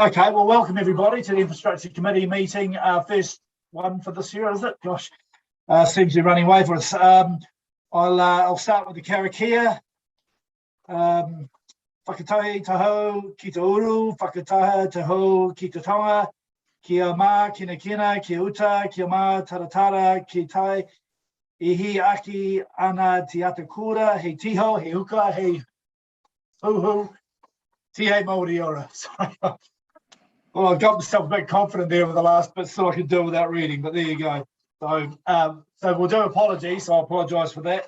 Okay, well, welcome everybody to the Infrastructure Committee meeting. First one for this year, is it? Gosh, seems to be running away for us. I'll start with the karakia. Whakatahi taho ki te uru, whakataha taho ki te tonga, kia mā, kina, kia uta, kia mā, taratara, ki tai, ihi aki ana te atakura, hei tiho, hei huka, hei huhu, ti hei Māori ora. Sorry. Well, I got myself a bit confident there with the last bit, so I could do without reading, but there you go. So we'll do apologies, so I apologise for that.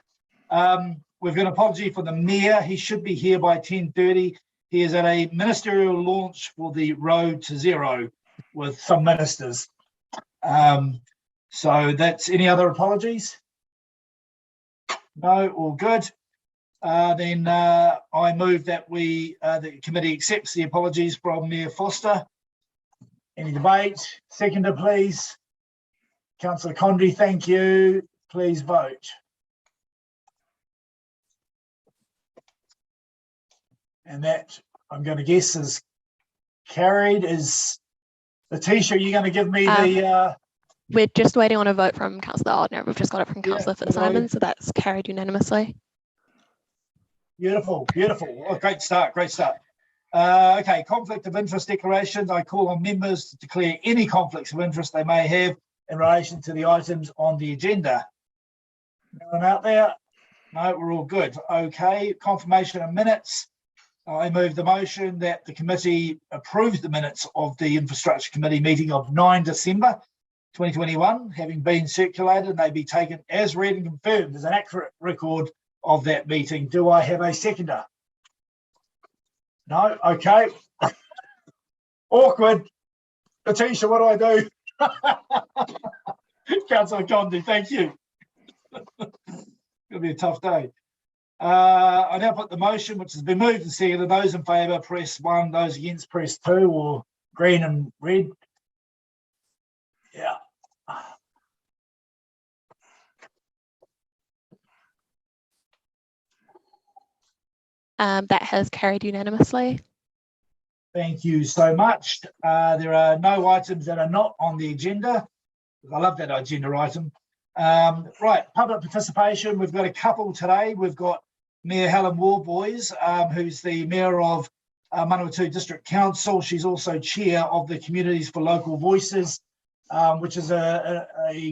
We've got an apology for the Mayor. He should be here by 10:30. He is at a ministerial launch for the Road to Zero with some ministers. So that's any other apologies? No, all good. Then I move that the committee accepts the apologies from Mayor Foster. Any debate? Seconder, please. Councillor Condry, thank you. Please vote. And that, I'm going to guess, is carried. Is Letitia, you're going to give me the... We're just waiting on a vote from Councillor Ordner. We've just got it from Councillor Fitzsimon, so that's carried unanimously. Beautiful, beautiful. Oh, great start, great start. Okay, conflict of interest declarations. I call on members to declare any conflicts of interest they may have in relation to the items on the agenda. Anyone out there? No, we're all good. Okay, confirmation of minutes. I move the motion that the committee approves the minutes of the Infrastructure Committee meeting of 9 December 2021, having been circulated, and they be taken as read and confirmed as an accurate record of that meeting. Do I have a seconder? No? Okay. Awkward. Letitia, what do I do? Councillor Condry, thank you. It'll be a tough day. I now put the motion, which has been moved and seconded. Those in favour, press 1. Those against, press 2, or green and red. Yeah. That has carried unanimously. Thank you so much. There are no items that are not on the agenda. I love that agenda item. Right, public participation. We've got a couple today. We've got Mayor Helen Warboys, who's the Mayor of Manawatu District Council. She's also Chair of the Communities for Local Voices, which is a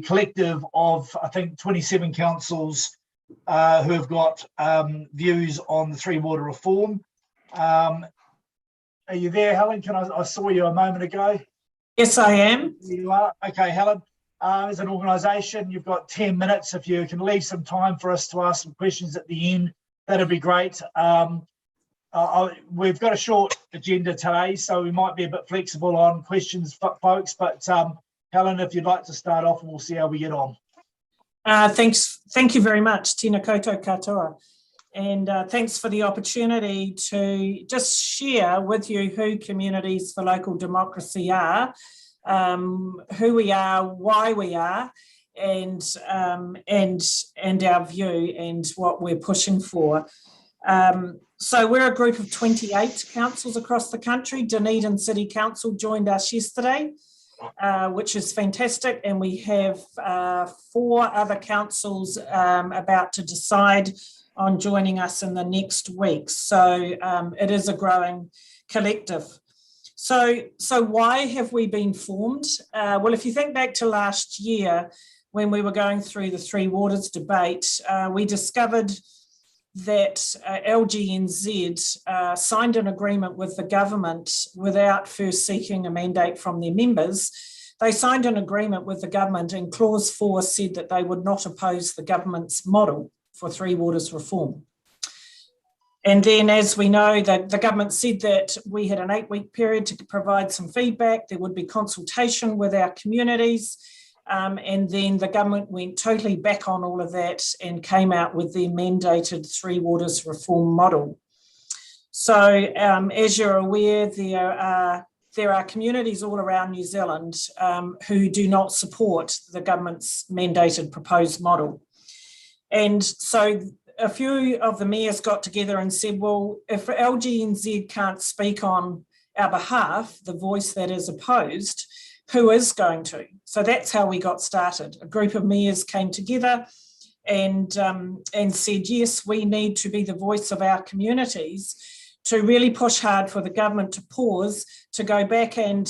collective of, I think, 27 councils who have got views on the Three Water reform. Are you there, Helen? I saw you a moment ago. Yes, I am. There you are. Okay, Helen. As an organisation, you've got 10 minutes. If you can leave some time for us to ask some questions at the end, that'd be great. We've got a short agenda today, so we might be a bit flexible on questions, folks. But Helen, if you'd like to start off, and we'll see how we get on. Thank you very much, Tina koutou katoa. And thanks for the opportunity to just share with you who Communities for Local Democracy are, who we are, why we are, and our view and what we're pushing for. So we're a group of 28 councils across the country. Dunedin City Council joined us yesterday, which is fantastic, and we have 4 other councils about to decide on joining us in the next week. So it is a growing collective. So why have we been formed? Well, if you think back to last year when we were going through the Three Waters debate, we discovered that LGNZ signed an agreement with the government without first seeking a mandate from their members. They signed an agreement with the government, and clause 4 said that they would not oppose the government's model for Three Waters reform. And then, as we know, that the government said that we had an 8-week period to provide some feedback. There would be consultation with our communities. And then the government went totally back on all of that and came out with their mandated Three Waters reform model. So as you're aware, there are communities all around New Zealand who do not support the government's mandated proposed model. And so a few of the mayors got together and said, well, if LGNZ can't speak on our behalf, the voice that is opposed, who is going to? So that's how we got started. A group of mayors came together and said, yes, we need to be the voice of our communities to really push hard for the government to pause, to go back and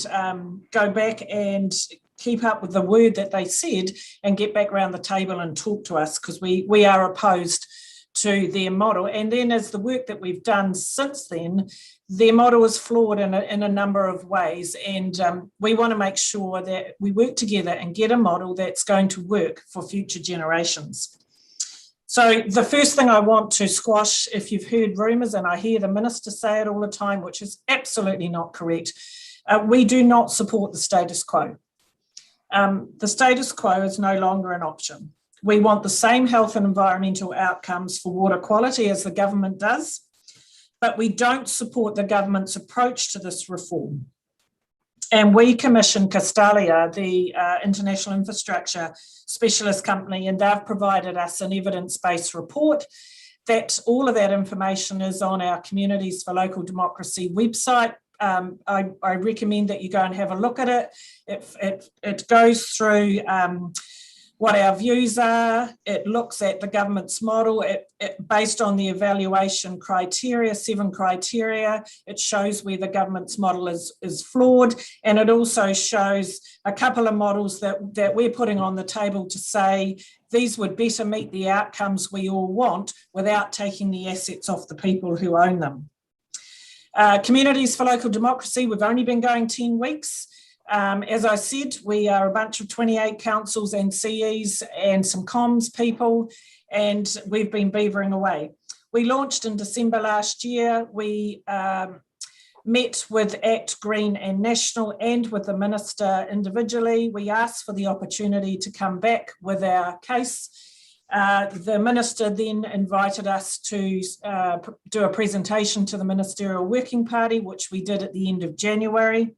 keep up with the word that they said and get back around the table and talk to us, because we are opposed to their model. And then as the work that we've done since then, their model is flawed in a number of ways. And we want to make sure that we work together and get a model that's going to work for future generations. So the first thing I want to squash, if you've heard rumours, and I hear the minister say it all the time, which is absolutely not correct, we do not support the status quo. The status quo is no longer an option. We want the same health and environmental outcomes for water quality as the government does, but we don't support the government's approach to this reform. And we commissioned Castalia, the international infrastructure specialist company, and they've provided us an evidence-based report. That all of that information is on our Communities for Local Democracy website. I recommend that you go and have a look at it. It goes through what our views are. It looks at the government's model. Based on the evaluation criteria, 7 criteria, it shows where the government's model is flawed. And it also shows a couple of models that we're putting on the table to say these would better meet the outcomes we all want without taking the assets off the people who own them. Communities for Local Democracy, we've only been going 10 weeks. As I said, we are a bunch of 28 councils and CEs and some comms people, and we've been beavering away. We launched in December last year. We met with ACT, Green and National and with the Minister individually. We asked for the opportunity to come back with our case. The Minister then invited us to do a presentation to the Ministerial Working Party, which we did at the end of January.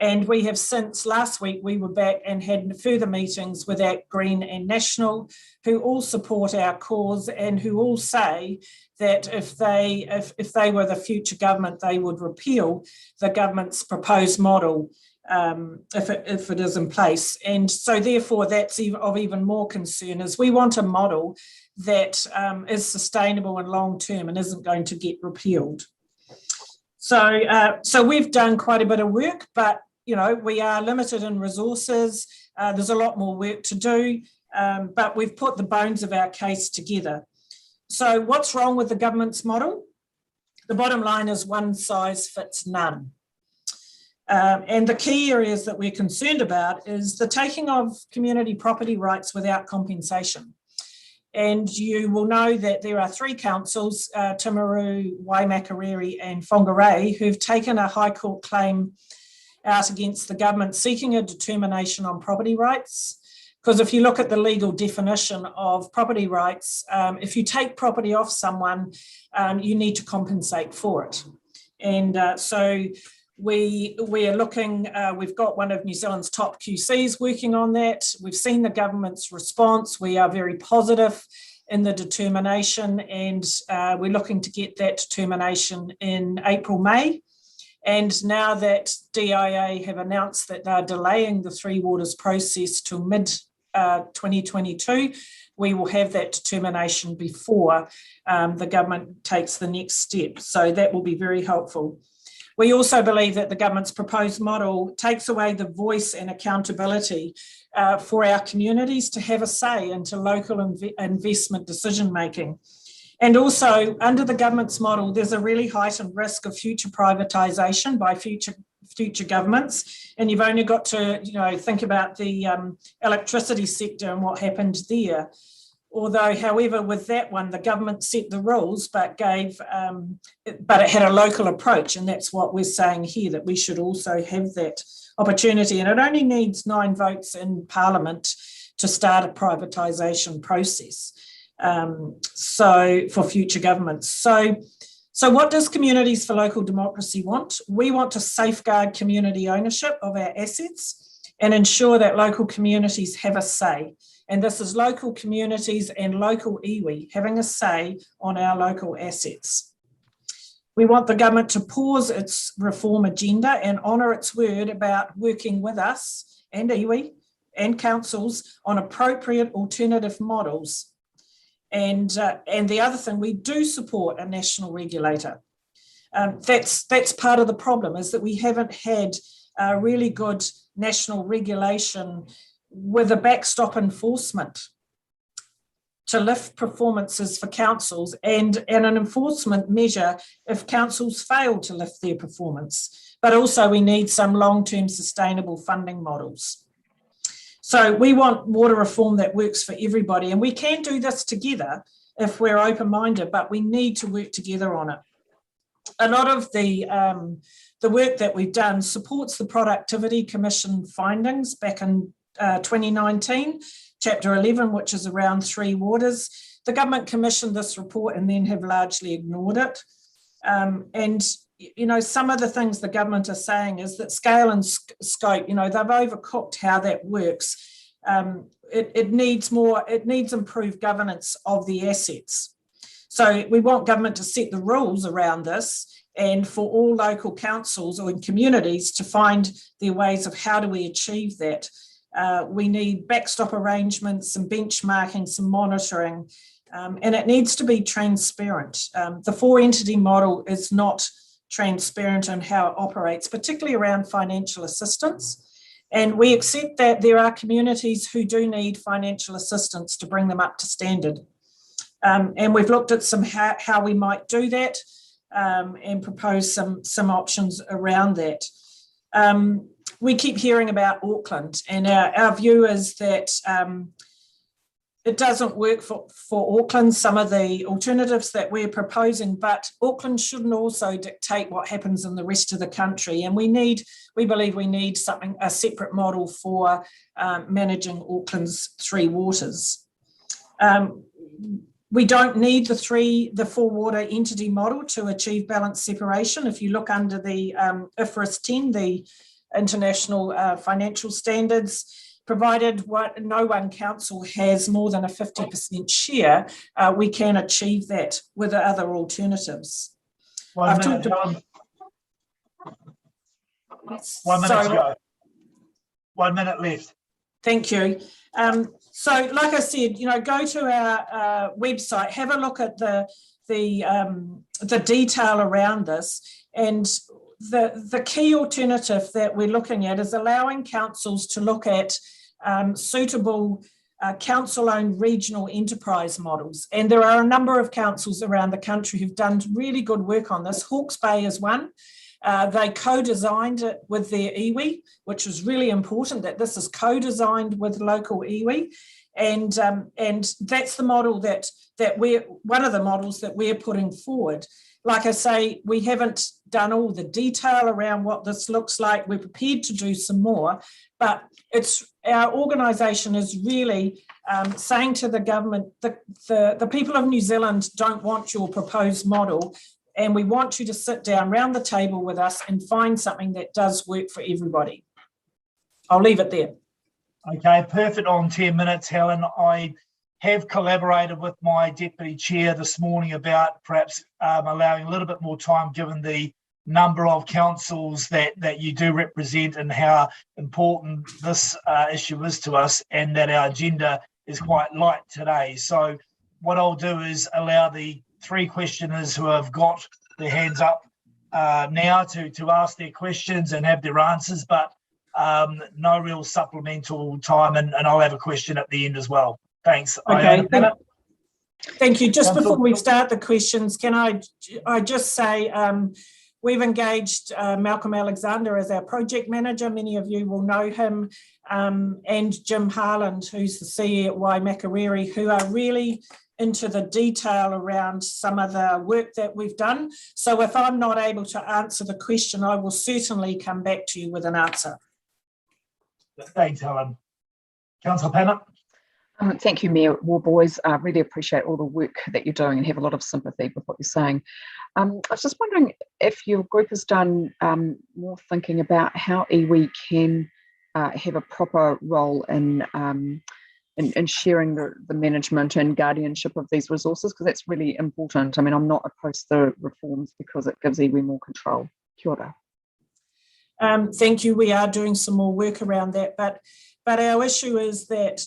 And we have since, last week, we were back and had further meetings with ACT, Green and National, who all support our cause and who all say that if they were the future government, they would repeal the government's proposed model if it is in place. And so therefore, that's of even more concern, is we want a model that is sustainable and long-term and isn't going to get repealed. So we've done quite a bit of work, but we are limited in resources. There's a lot more work to do, but we've put the bones of our case together. So what's wrong with the government's model? The bottom line is one size fits none. And the key areas that we're concerned about is the taking of community property rights without compensation. And you will know that there are 3 councils, Timaru, Waimakariri and Whangarei, who've taken a High Court claim out against the government seeking a determination on property rights. Because if you look at the legal definition of property rights, if you take property off someone, you need to compensate for it. And so we are looking, we've got one of New Zealand's top QCs working on that. We've seen the government's response. We are very positive in the determination, and we're looking to get that determination in April, May. And now that DIA have announced that they're delaying the Three Waters process till mid-2022, we will have that determination before the government takes the next step. So that will be very helpful. We also believe that the government's proposed model takes away the voice and accountability for our communities to have a say into local investment decision-making. And also, under the government's model, there's a really heightened risk of future privatisation by future governments. And you've only got to, think about the electricity sector and what happened there. Although, however, with that one, the government set the rules, but it had a local approach, and that's what we're saying here, that we should also have that opportunity. And it only needs 9 votes in Parliament to start a privatisation process. So for future governments. So what does Communities for Local Democracy want? We want to safeguard community ownership of our assets and ensure that local communities have a say. And this is local communities and local iwi having a say on our local assets. We want the government to pause its reform agenda and honour its word about working with us and iwi and councils on appropriate alternative models. And the other thing, we do support a national regulator. That's part of the problem, is that we haven't had really good national regulation with a backstop enforcement to lift performances for councils, and an enforcement measure if councils fail to lift their performance. But also we need some long-term sustainable funding models. So we want water reform that works for everybody, and we can do this together if we're open-minded, but we need to work together on it. A lot of the work that we've done supports the Productivity Commission findings back in 2019, Chapter 11, which is around 3 waters. The government commissioned this report and then have largely ignored it. And, you know, some of the things the government are saying is that scale and scope, you know, they've overcooked how that works. It needs improved governance of the assets. So we want government to set the rules around this, and for all local councils or communities to find their ways of how do we achieve that. We need backstop arrangements, some benchmarking, some monitoring, and it needs to be transparent. The 4-entity model is not transparent in how it operates, particularly around financial assistance. And we accept that there are communities who do need financial assistance to bring them up to standard. And we've looked at how we might do that and propose some options around that. We keep hearing about Auckland, and our view is that it doesn't work for Auckland, some of the alternatives that we're proposing, but Auckland shouldn't also dictate what happens in the rest of the country. And we believe we need a separate model for managing Auckland's 3 waters. We don't need the 4-water entity model to achieve balanced separation. If you look under the IFRS 10, the International Financial Standards, provided no one council has more than a 50% share, we can achieve that with other alternatives. 1 minute, Helen. 1 minute to go. 1 minute left. Thank you. So, like I said, you know, go to our website, have a look at the detail around this, and the key alternative that we're looking at is allowing councils to look at suitable council-owned regional enterprise models. And there are a number of councils around the country who've done really good work on this. Hawke's Bay is one. They co-designed it with their iwi, which is really important that this is co-designed with local iwi. And that's the model one of the models that we're putting forward. Like I say, we haven't done all the detail around what this looks like. We're prepared to do some more, but our organisation is really saying to the government, the people of New Zealand don't want your proposed model, and we want you to sit down round the table with us and find something that does work for everybody. I'll leave it there. Okay, perfect on 10 minutes, Helen. I have collaborated with my deputy chair this morning about perhaps allowing a little bit more time, given the number of councils that you do represent and how important this issue is to us, and that our agenda is quite light today. So what I'll do is allow the 3 questioners who have got their hands up now to ask their questions and have their answers, but no real supplemental time, and I'll have a question at the end as well. Thanks. Okay. Thank you. Just before we start the questions, can I just say we've engaged Malcolm Alexander as our project manager. Many of you will know him, and Jim Harland, who's the CE at Waimakariri, who are really into the detail around some of the work that we've done. So if I'm not able to answer the question, I will certainly come back to you with an answer. Thanks, Helen. Councillor Pennant. Thank you, Mayor Warboys. I really appreciate all the work that you're doing and have a lot of sympathy with what you're saying. I was just wondering if your group has done more thinking about how iwi can have a proper role in in sharing the management and guardianship of these resources, because that's really important. I mean, I'm not opposed to reforms because it gives iwi more control. Kia ora. Thank you. We are doing some more work around that, but our issue is that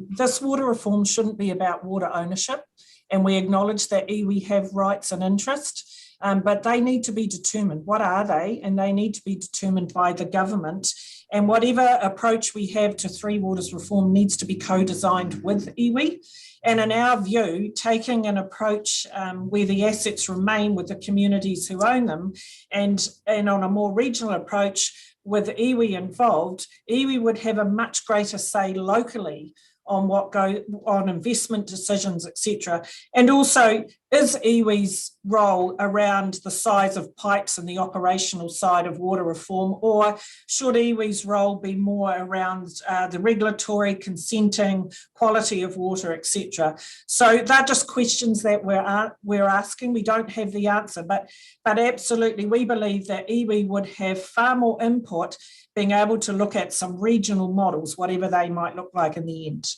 this water reform shouldn't be about water ownership, and we acknowledge that iwi have rights and interest, but they need to be determined. What are they? And they need to be determined by the government. And whatever approach we have to Three Waters reform needs to be co-designed with iwi. And in our view, taking an approach where the assets remain with the communities who own them, and on a more regional approach with iwi involved, iwi would have a much greater say locally on what on investment decisions, etc. And also, is iwi's role around the size of pipes and the operational side of water reform, or should iwi's role be more around the regulatory, consenting, quality of water, etc.? So they're just questions that we're asking. We don't have the answer, but absolutely we believe that iwi would have far more input, being able to look at some regional models, whatever they might look like in the end.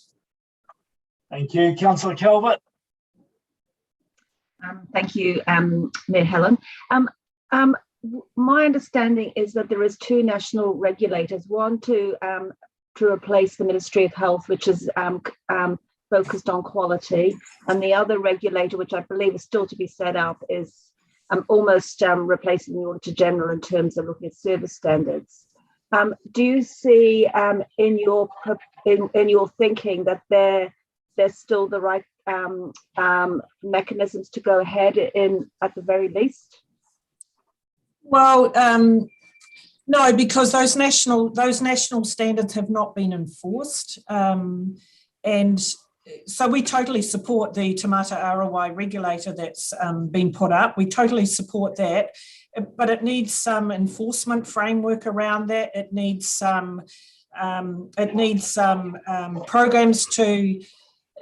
Thank you. Councillor Calvert. Thank you, Mayor Helen. My understanding is that there is two national regulators, one to replace the Ministry of Health, which is focused on quality, and the other regulator, which I believe is still to be set up, is almost replacing the Auditor General in terms of looking at service standards. Do you see in your thinking that there's still the right mechanisms to go ahead at the very least? Well, no, because those national standards have not been enforced, and so we totally support the Te Mata Arawai regulator that's been put up. We totally support that, but it needs some enforcement framework around that. It needs some programs to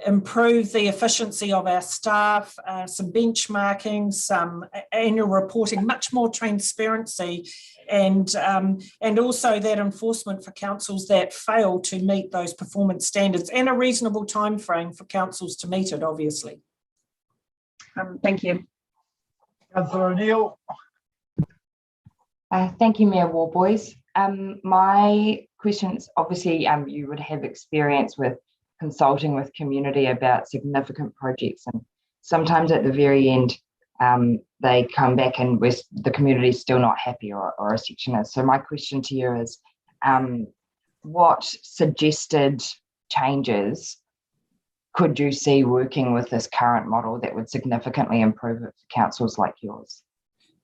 improve the efficiency of our staff, some benchmarking, some annual reporting, much more transparency, and also that enforcement for councils that fail to meet those performance standards, and a reasonable time frame for councils to meet it, obviously. Thank you. Councillor O'Neill. Thank you, Mayor Warboys. My question is, obviously you would have experience with consulting with community about significant projects, and sometimes at the very end they come back and the community is still not happy, or a section is. So my question to you is, what suggested changes could you see working with this current model that would significantly improve it for councils like yours?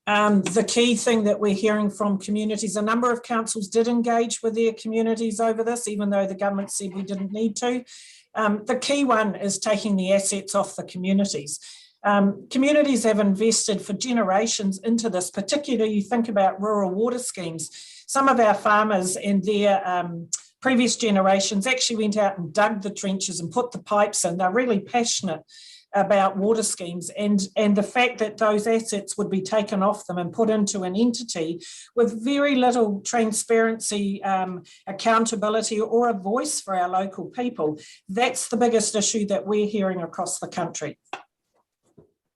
The key thing that we're hearing from communities, a number of councils did engage with their communities over this, even though the government said we didn't need to. The key one is taking the assets off the communities. Communities have invested for generations into this, particularly you think about rural water schemes. Some of our farmers and their previous generations actually went out and dug the trenches and put the pipes in. They're really passionate about water schemes, and the fact that those assets would be taken off them and put into an entity with very little transparency, accountability, or a voice for our local people, that's the biggest issue that we're hearing across the country.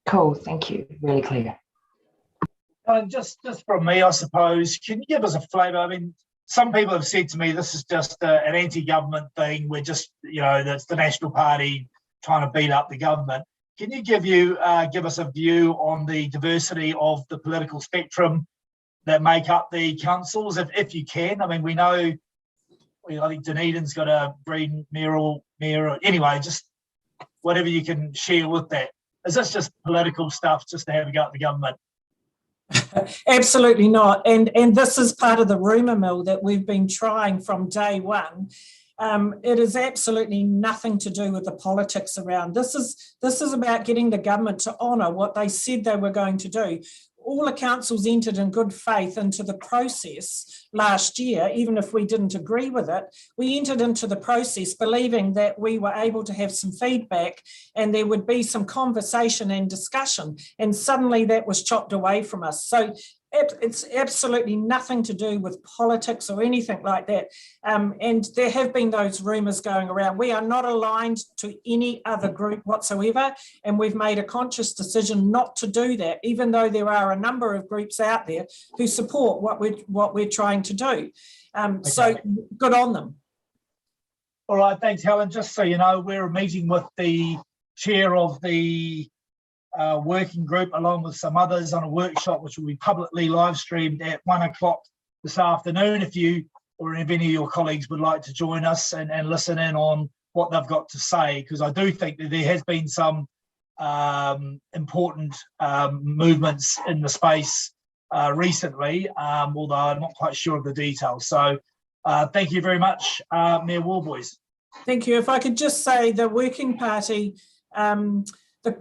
Cool, thank you, really clear. Just from me, I suppose, can you give us a flavour? I mean, some people have said to me, this is just an anti-government thing. We're just, that's the National Party trying to beat up the government. Can you give us a view on the diversity of the political spectrum that make up the councils, if you can? I mean, we know, I think Dunedin's got a Breeden mayor. Anyway, just whatever you can share with that. Is this just political stuff just to have a go at the government? Absolutely not. And this is part of the rumour mill that we've been trying from day one. It is absolutely nothing to do with the politics around. This is about getting the government to honour what they said they were going to do. All the councils entered in good faith into the process last year, even if we didn't agree with it. We entered into the process believing that we were able to have some feedback and there would be some conversation and discussion, and suddenly that was chopped away from us. So It's absolutely nothing to do with politics or anything like that. And there have been those rumours going around. We are not aligned to any other group whatsoever, and we've made a conscious decision not to do that, even though there are a number of groups out there who support what we're trying to do. So good on them. All right, thanks, Helen. Just so you know, we're meeting with the chair of the working group along with some others on a workshop which will be publicly live streamed at 1 o'clock this afternoon. If you or if any of your colleagues would like to join us and listen in on what they've got to say, because I do think that there has been some important movements in the space recently, although I'm not quite sure of the details. So thank you very much, Mayor Warboys. Thank you. If I could just say the Working Party,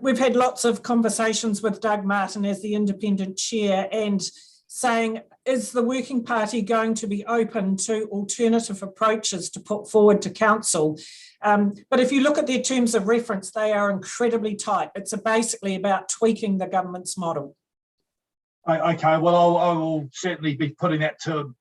we've had lots of conversations with Doug Martin as the independent chair and saying, is the Working Party going to be open to alternative approaches to put forward to council? But if you look at their terms of reference, they are incredibly tight. It's basically about tweaking the government's model. Okay, well, I will certainly be putting that to him.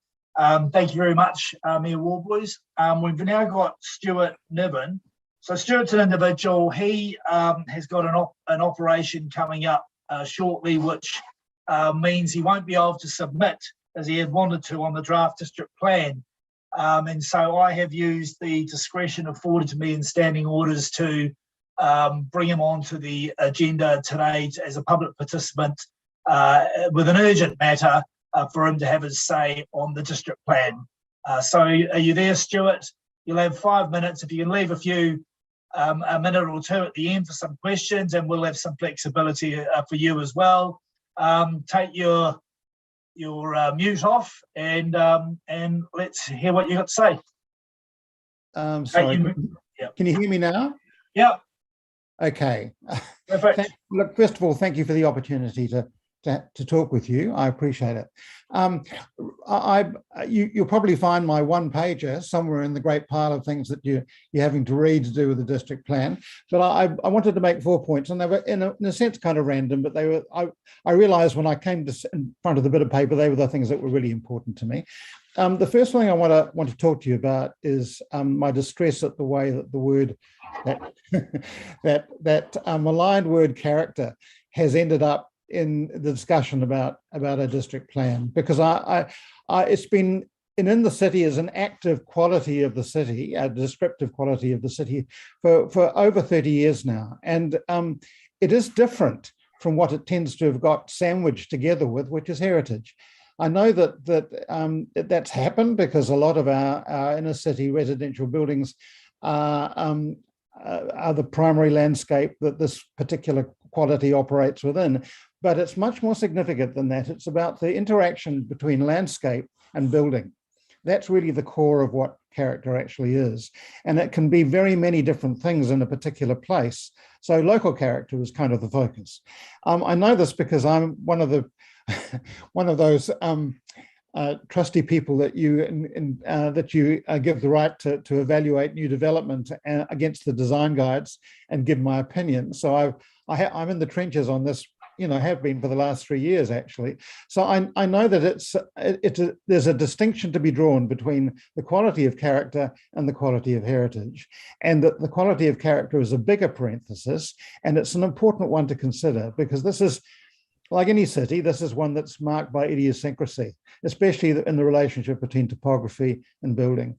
Thank you very much, Mayor Warboys. We've now got Stuart Niven. So Stuart's an individual. He has got an operation coming up shortly, which means he won't be able to submit as he had wanted to on the draft district plan. And so I have used the discretion afforded to me in standing orders to bring him onto the agenda today as a public participant with an urgent matter for him to have his say on the district plan. So are you there, Stuart? You'll have 5 minutes. If you can leave a minute or two at the end for some questions, and we'll have some flexibility for you as well. Take your mute off and let's hear what you got to say. Sorry, can you hear me now? Yeah. Okay. Perfect. Look, first of all, thank you for the opportunity to talk with you. I appreciate it. You'll probably find my one-pager somewhere in the great pile of things that you're having to read to do with the district plan. But I wanted to make 4 points, and they were in a sense kind of random, but they were. I realised when I came in front of the bit of paper, they were the things that were really important to me. The first thing I want to talk to you about is my distress at the way that the word that maligned word character has ended up in the discussion about a district plan, because it's been in the city as an active quality of the city, a descriptive quality of the city for over 30 years now, and it is different from what it tends to have got sandwiched together with, which is heritage. I know that's happened because a lot of our inner city residential buildings are the primary landscape that this particular quality operates within. But it's much more significant than that. It's about the interaction between landscape and building. That's really the core of what character actually is. And it can be very many different things in a particular place. So local character is kind of the focus. I know this because I'm one of those trusty people that you give the right to evaluate new development against the design guides and give my opinion. So I'm in the trenches on this, have been for the last 3 years, actually. So I know that there's a distinction to be drawn between the quality of character and the quality of heritage, and that the quality of character is a bigger parenthesis, and it's an important one to consider, because this is, like any city, this is one that's marked by idiosyncrasy, especially in the relationship between topography and building.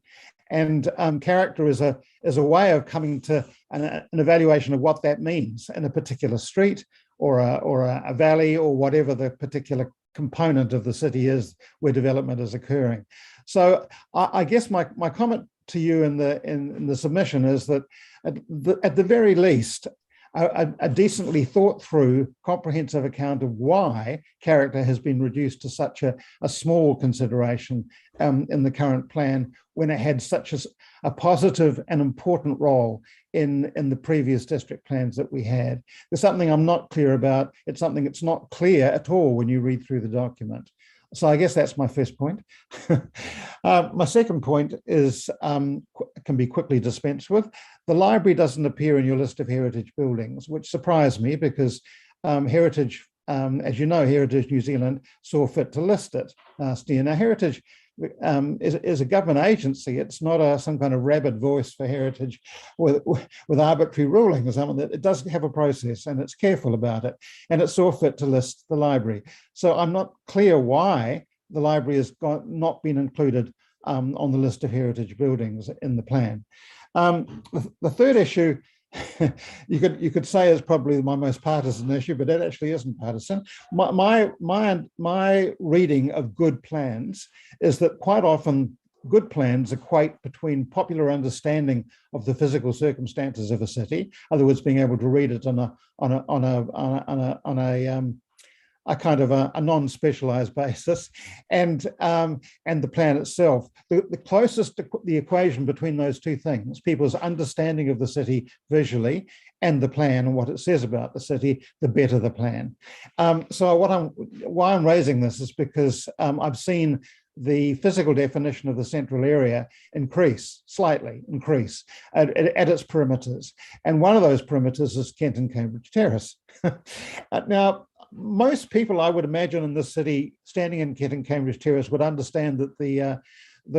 And character is a way of coming to an evaluation of what that means in a particular street or a valley or whatever the particular component of the city is where development is occurring. So I guess my comment to you in the submission is that at the very least, a decently thought through, comprehensive account of why character has been reduced to such a small consideration in the current plan, when it had such a positive and important role in the previous district plans that we had. There's something I'm not clear about. It's something that's not clear at all when you read through the document. So I guess that's my first point. My second point is can be quickly dispensed with. The library doesn't appear in your list of heritage buildings, which surprised me, because heritage as you know, Heritage New Zealand saw fit to list it last year. Now, Heritage is a government agency. It's not some kind of rabid voice for heritage with arbitrary rulings. It does have a process, and it's careful about it, and it saw fit to list the library. So I'm not clear why the library has not been included on the list of heritage buildings in the plan. The third issue, you could say is probably my most partisan issue, but it actually isn't partisan. My reading of good plans is that quite often good plans equate between popular understanding of the physical circumstances of a city, in other words, being able to read it on a kind of a non-specialized basis, and the plan itself. The closest to the equation between those two things, people's understanding of the city visually and the plan and what it says about the city, the better the plan. So why I'm raising this is because I've seen the physical definition of the central area slightly increase at its perimeters. And one of those perimeters is Kent and Cambridge Terrace. Now, most people, I would imagine, in this city, standing in Kent and Cambridge Terrace, would understand that the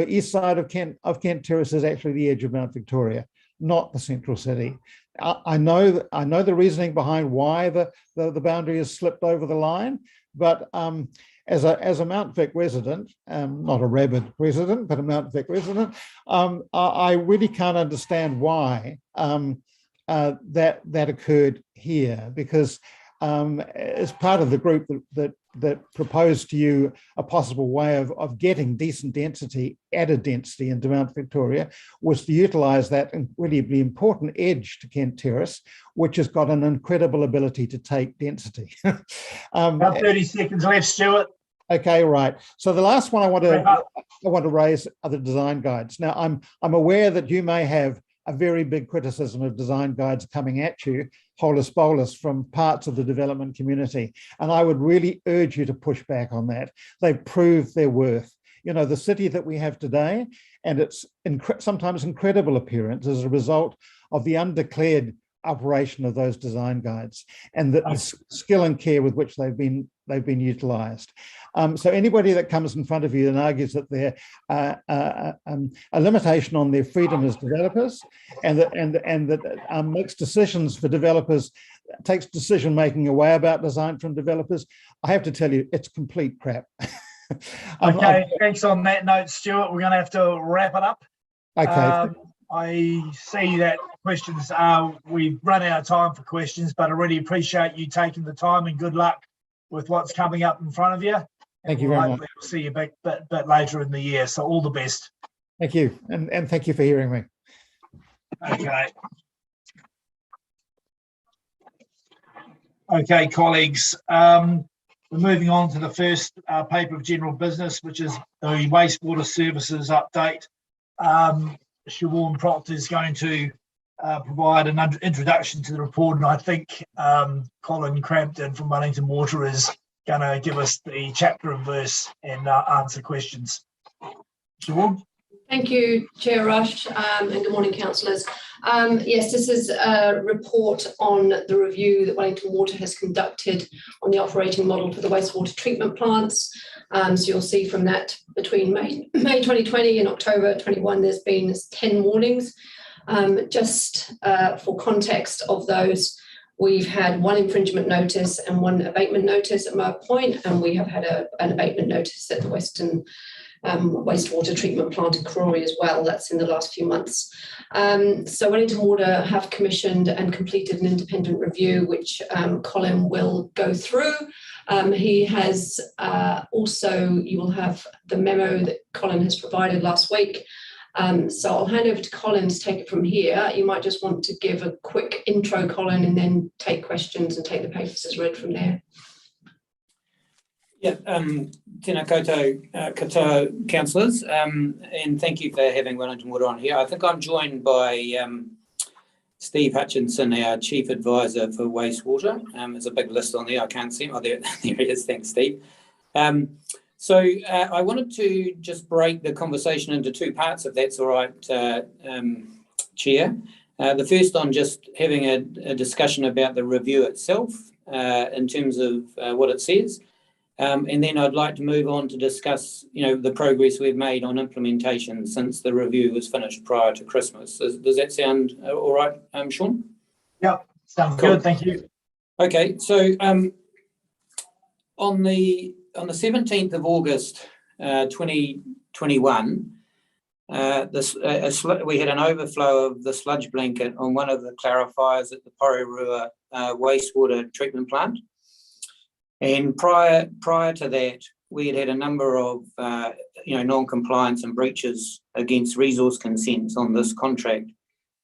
east side of Kent Terrace is actually the edge of Mount Victoria, not the central city. I know the reasoning behind why the boundary is slipped over the line, but as a Mount Vic resident, not a rabid resident, but a Mount Vic resident, I really can't understand why that occurred here, because as part of the group that proposed to you a possible way of getting decent density, added density into Mount Victoria, was to utilise that incredibly important edge to Kent Terrace, which has got an incredible ability to take density. About 30 seconds left, Stuart. Okay, right. So the last one I want to raise are the design guides. Now, I'm aware that you may have a very big criticism of design guides coming at you, holus bolus, from parts of the development community. And I would really urge you to push back on that. They've proved their worth. You know, the city that we have today and its sometimes incredible appearance as a result of the undeclared operation of those design guides and the skill and care with which they've been utilised. So anybody that comes in front of you and argues that they're a limitation on their freedom as developers and that makes decisions for developers, takes decision making away about design from developers, I have to tell you, it's complete crap. Okay, thanks on that note, Stuart. We're going to have to wrap it up. Okay. I see that questions we've run out of time for questions, but I really appreciate you taking the time, and good luck with what's coming up in front of you. Thank you very much. We'll see you back a bit later in the year. So all the best. Thank you. And thank you for hearing me. Okay. Okay, colleagues. We're moving on to the first paper of general business, which is the wastewater services update. Siobhan Proctor is going to provide an introduction to the report, and I think Colin Crampton from Wellington Water is going to give us the chapter and verse and answer questions. Siobhan? Thank you, Chair Rush, and good morning, councillors. Yes, this is a report on the review that Wellington Water has conducted on the operating model for the wastewater treatment plants. So you'll see from that between May 2020 and October 21, there's been 10 warnings. Just for context of those, we've had one infringement notice and one abatement notice at Moa Point, and we have had an abatement notice at the Western wastewater treatment plant in Pūroro as well. That's in the last few months. So Wellington Water have commissioned and completed an independent review, which Colin will go through. He has also, you will have the memo that Colin has provided last week. So I'll hand over to Colin to take it from here. You might just want to give a quick intro, Colin, and then take questions and take the papers as read from there. Yeah, tēnā koutou katoa councillors, and thank you for having Wellington Water on here. I think I'm joined by Steve Hutchinson, our Chief Advisor for Wastewater. There's a big list on there, I can't see him. Oh, there he is, thanks Steve. So I wanted to just break the conversation into two parts, if that's all right, Chair. The first on just having a discussion about the review itself, in terms of what it says. And then I'd like to move on to discuss, the progress we've made on implementation since the review was finished prior to Christmas. Does that sound all right, Sean? Yep, sounds good. Thank you. Okay, so on the 17th of August 2021, we had an overflow of the sludge blanket on one of the clarifiers at the Pūroro wastewater treatment plant. And prior to that, we had a number of non-compliance and breaches against resource consents on this contract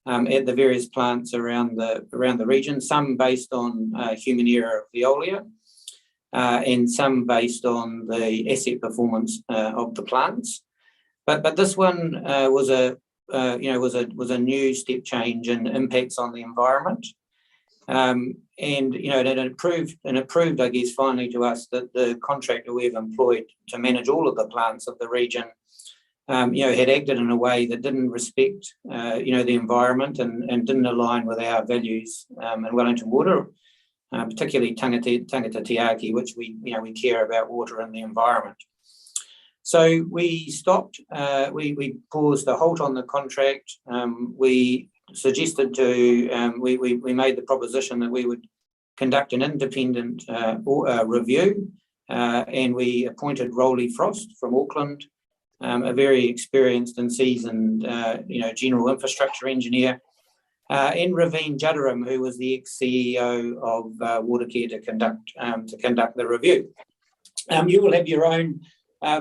at the various plants around the region. Some based on human error of Veolia, and some based on the asset performance of the plants. But this one was a new step change in impacts on the environment. And it proved, I guess, finally to us that the contractor we've employed to manage all of the plants of the region, had acted in a way that didn't respect, the environment and didn't align with our values in Wellington Water, particularly tangata te ake, which we care about water and the environment. So we stopped. We paused a halt on the contract. We suggested we made the proposition that we would conduct an independent review, and we appointed Rowley Frost from Auckland, a very experienced and seasoned general infrastructure engineer, and Raveen Jadaram, who was the ex-CEO of Watercare, to conduct the review. You will have your own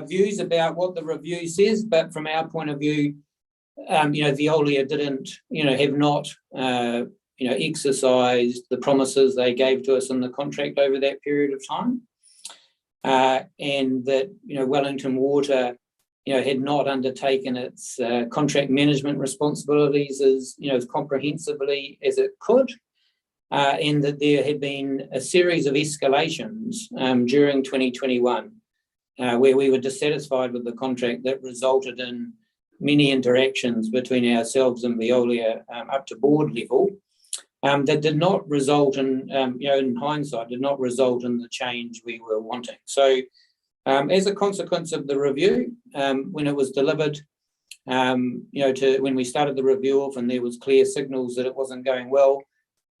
views about what the review says, but from our point of view, Veolia have not exercised the promises they gave to us in the contract over that period of time, and that Wellington Water had not undertaken its contract management responsibilities as comprehensively as it could, and that there had been a series of escalations during 2021 where we were dissatisfied with the contract that resulted in many interactions between ourselves and Veolia up to board level that did not result in, in hindsight, did not result in the change we were wanting. So as a consequence of the review, when it was delivered, when we started the review off and there was clear signals that it wasn't going well,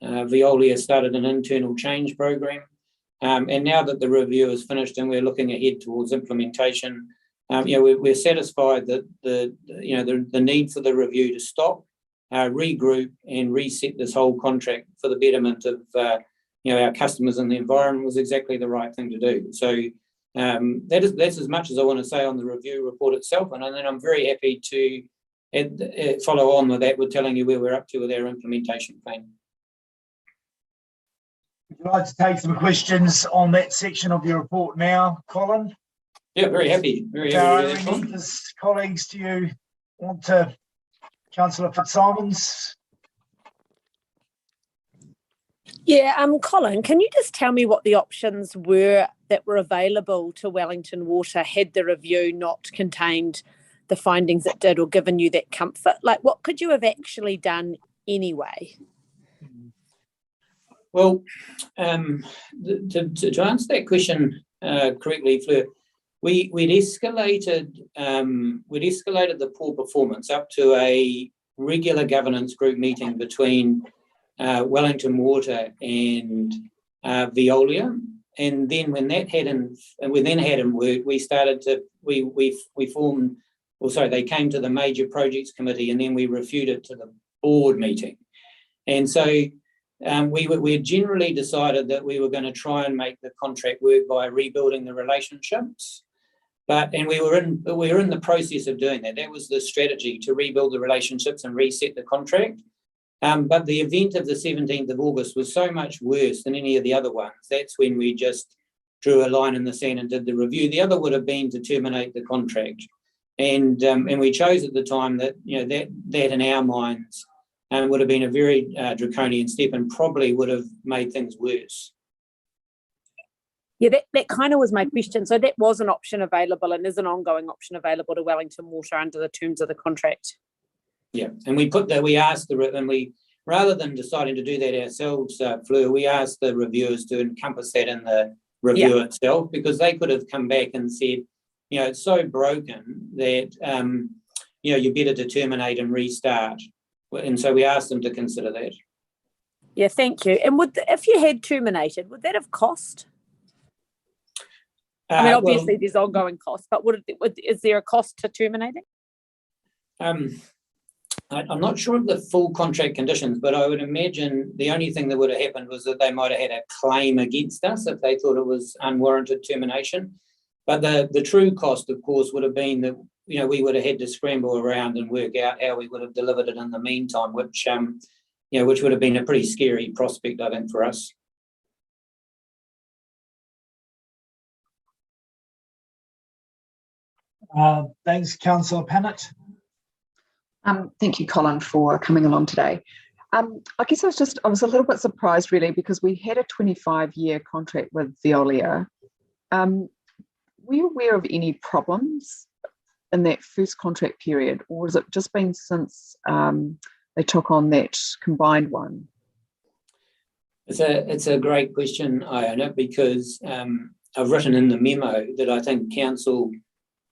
Veolia started an internal change program. And now that the review is finished and we're looking ahead towards implementation, we're satisfied that the need for the review to stop, regroup, and reset this whole contract for the betterment of our customers and the environment was exactly the right thing to do. So that's as much as I want to say on the review report itself, and then I'm very happy to follow on with that with telling you where we're up to with our implementation plan. Would you like to take some questions on that section of your report now, Colin? Yeah, very happy. Very happy. Colleagues, do you want to, Councillor Fitzsimons? Yeah, Colin, can you just tell me what the options were that were available to Wellington Water had the review not contained the findings it did or given you that comfort? Like, what could you have actually done anyway? Well, to answer that question correctly, Fleur, we'd escalated the poor performance up to a regular governance group meeting between Wellington Water and Veolia, and then when that hadn't worked, they came to the major projects committee, and then we reviewed it to the board meeting, and so we had generally decided that we were going to try and make the contract work by rebuilding the relationships. And we were in the process of doing that. That was the strategy, to rebuild the relationships and reset the contract. But the event of the 17th of August was so much worse than any of the other ones. That's when we just drew a line in the sand and did the review. The other would have been to terminate the contract. And we chose at the time that, that in our minds would have been a very draconian step and probably would have made things worse. Yeah, that kind of was my question. So that was an option available and is an ongoing option available to Wellington Water under the terms of the contract. Yeah, and we asked and we rather than deciding to do that ourselves, Fleur, we asked the reviewers to encompass that in the review itself, because they could have come back and said, you know, it's so broken that, you know, you better to terminate and restart. And so we asked them to consider that. Yeah, thank you. And if you had terminated, would that have cost? I mean, obviously there's ongoing costs, but is there a cost to terminating? I'm not sure of the full contract conditions, but I would imagine the only thing that would have happened was that they might have had a claim against us if they thought it was unwarranted termination. But the true cost, of course, would have been that, you know, we would have had to scramble around and work out how we would have delivered it in the meantime, which, you know, which would have been a pretty scary prospect, I think, for us. Thanks, Councillor Pennant. Thank you, Colin, for coming along today. I guess I was a little bit surprised, really, because we had a 25-year contract with Veolia. Were you aware of any problems in that first contract period, or has it just been since they took on that combined one? It's a great question, Iona, because I've written in the memo that I think council,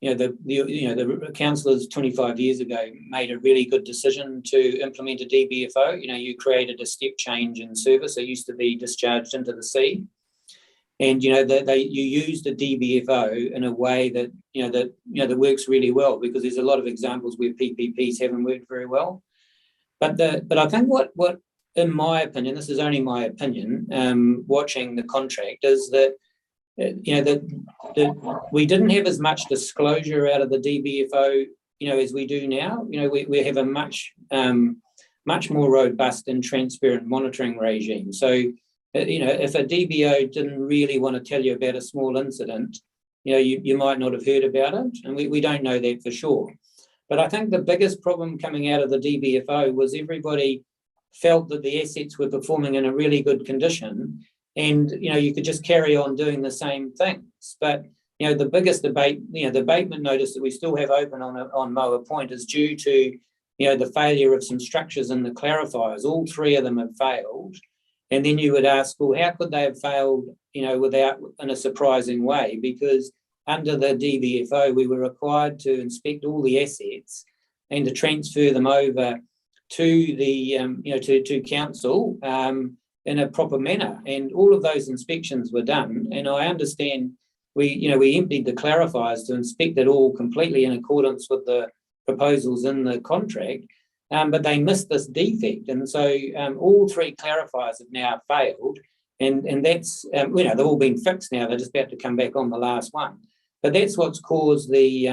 the councillors 25 years ago made a really good decision to implement a DBFO. You know, you created a step change in service. It used to be discharged into the sea, and you know you used a DBFO in a way that works really well, because there's a lot of examples where PPPs haven't worked very well. But I think what in my opinion, this is only my opinion, watching the contract, is that that we didn't have as much disclosure out of the DBFO, as we do now. We have a much more robust and transparent monitoring regime. So, if a DBO didn't really want to tell you about a small incident, you might not have heard about it, and we don't know that for sure. But I think the biggest problem coming out of the DBFO was everybody felt that the assets were performing in a really good condition, and you could just carry on doing the same things. But the biggest debate, the abatement notice that we still have open on Moa Point is due to the failure of some structures in the clarifiers. All three of them have failed, and then you would ask, well, how could they have failed without, in a surprising way? Because under the DBFO we were required to inspect all the assets and to transfer them over to the to council in a proper manner, and all of those inspections were done. And I understand we emptied the clarifiers to inspect it all completely in accordance with the proposals in the contract, but they missed this defect, and so all three clarifiers have now failed, and that's they've all been fixed now. They're just about to come back on the last one, but that's what's caused the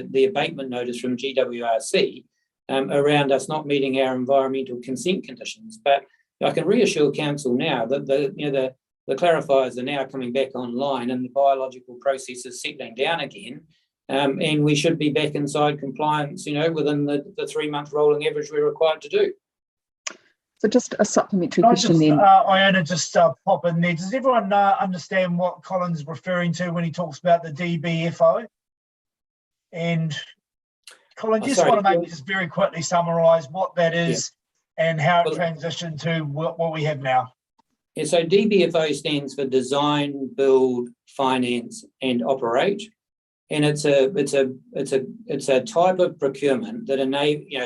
the abatement notice from GWRC around us not meeting our environmental consent conditions. But I can reassure council now that the clarifiers are now coming back online, and the biological process is settling down again, and we should be back inside compliance, within the 3-month rolling average we're required to do. So just a supplementary question then. Iona, just pop in there. Does everyone understand what Colin's referring to when he talks about the DBFO? And Colin, just want to maybe just very quickly summarise what that is. Yeah. And how it transitioned to what we have now. Yeah, so DBFO stands for Design, Build, Finance, and Operate, and it's a type of procurement that in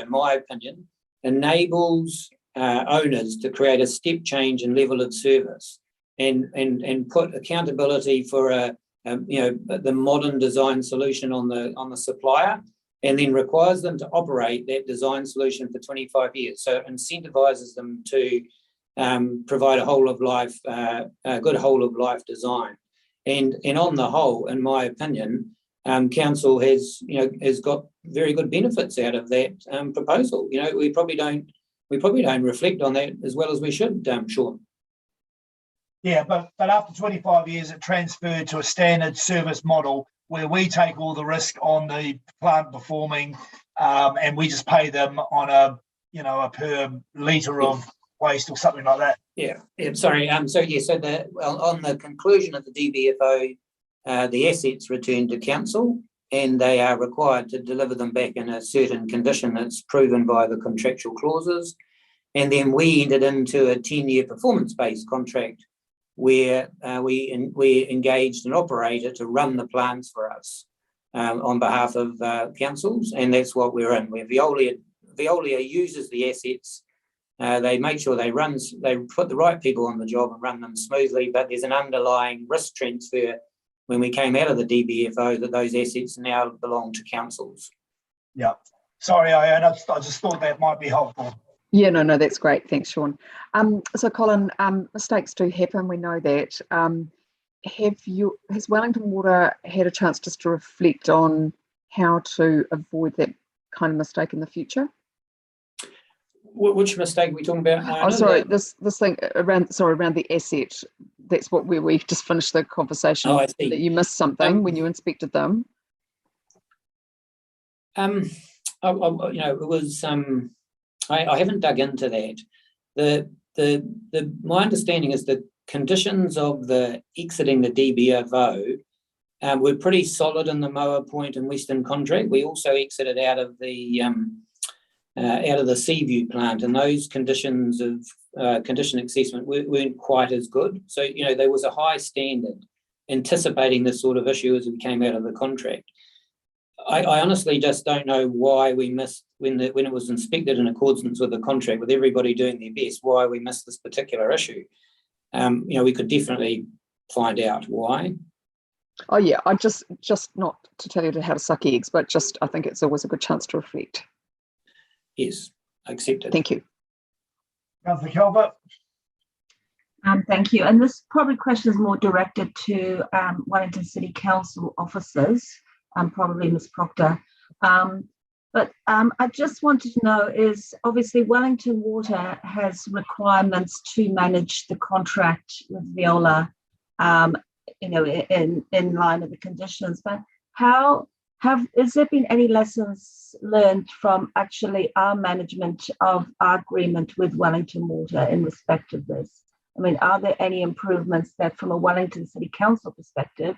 my opinion, enables owners to create a step change in level of service, and put accountability for the modern design solution on the supplier, and then requires them to operate that design solution for 25 years. So it incentivises them to provide a whole of life, a good whole of life design. And on the whole, in my opinion, council has got very good benefits out of that proposal. We probably don't reflect on that as well as we should, Sean. Yeah, but after 25 years, it transferred to a standard service model where we take all the risk on the plant performing, and we just pay them on a per litre of waste or something like that. Yeah. Sorry. On the conclusion of the DBFO, the assets return to council, and they are required to deliver them back in a certain condition that's proven by the contractual clauses. And then we entered into a 10-year performance-based contract where we engaged an operator to run the plants for us on behalf of councils, and that's what we're in. Where Veolia uses the assets, they make sure they put the right people on the job and run them smoothly, but there's an underlying risk transfer when we came out of the DBFO that those assets now belong to councils. Yeah. Sorry, I just thought that might be helpful. Yeah, no, that's great. Thanks, Sean. So Colin, mistakes do happen. We know that. Has Wellington Water had a chance just to reflect on how to avoid that kind of mistake in the future? Which mistake are we talking about? Oh, sorry, this thing around the asset. That's what we just finished the conversation. Oh, I see. That you missed something when you inspected them. It was. I haven't dug into that. My understanding is the conditions of the exiting the DBFO were pretty solid in the Moa Point and Western contract. We also exited out of the Seaview plant, and those conditions of condition assessment weren't quite as good. So there was a high standard anticipating this sort of issue as we came out of the contract. I honestly just don't know why we missed, when it was inspected in accordance with the contract, with everybody doing their best, why we missed this particular issue. We could definitely find out why. Oh yeah, I just not to tell you how to suck eggs, but just I think it's always a good chance to reflect. Yes, accepted. Thank you. Councillor Calvert. Thank you. And this probably question is more directed to Wellington City Council officers, probably Ms. Proctor. But I just wanted to know is, obviously Wellington Water has requirements to manage the contract with Veolia, in line with the conditions, but has there been any lessons learned from actually our management of our agreement with Wellington Water in respect of this? I mean, are there any improvements that from a Wellington City Council perspective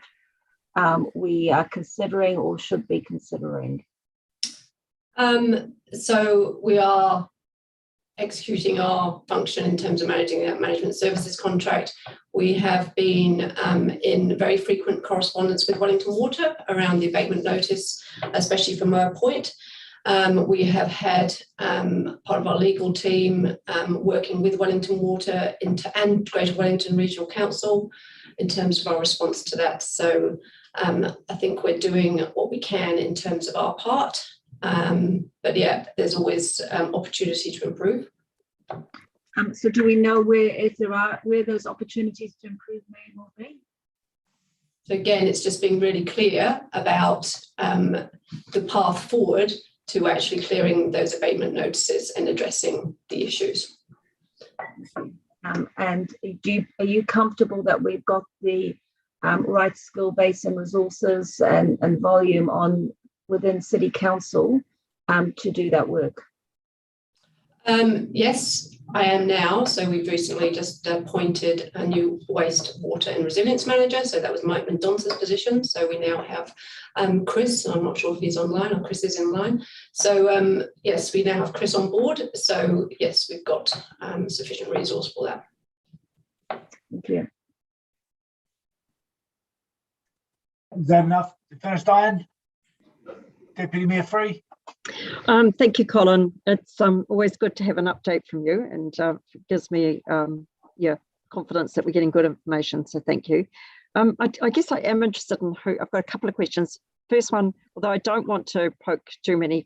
we are considering or should be considering? So we are executing our function in terms of managing that management services contract. We have been in very frequent correspondence with Wellington Water around the abatement notice, especially for Moa Point. We have had part of our legal team working with Wellington Water and Greater Wellington Regional Council in terms of our response to that. So I think we're doing what we can in terms of our part. But yeah, there's always opportunity to improve. So do we know where those opportunities to improve may be? So again, it's just being really clear about the path forward to actually clearing those abatement notices and addressing the issues. And are you comfortable that we've got the right skill base and resources and volume within City Council to do that work? Yes, I am now. So we've recently just appointed a new wastewater and resilience manager. So that was Mike Mendonca's position. So we now have Chris. I'm not sure if he's online or Chris is in line. So yes, we now have Chris on board. So yes, we've got sufficient resource for that. Thank you. Is that enough to finish, Diane? Deputy Mayor Free. Thank you, Colin. It's always good to have an update from you, and it gives me confidence that we're getting good information, so thank you. I guess I am interested in I've got a couple of questions. First one, although I don't want to poke too many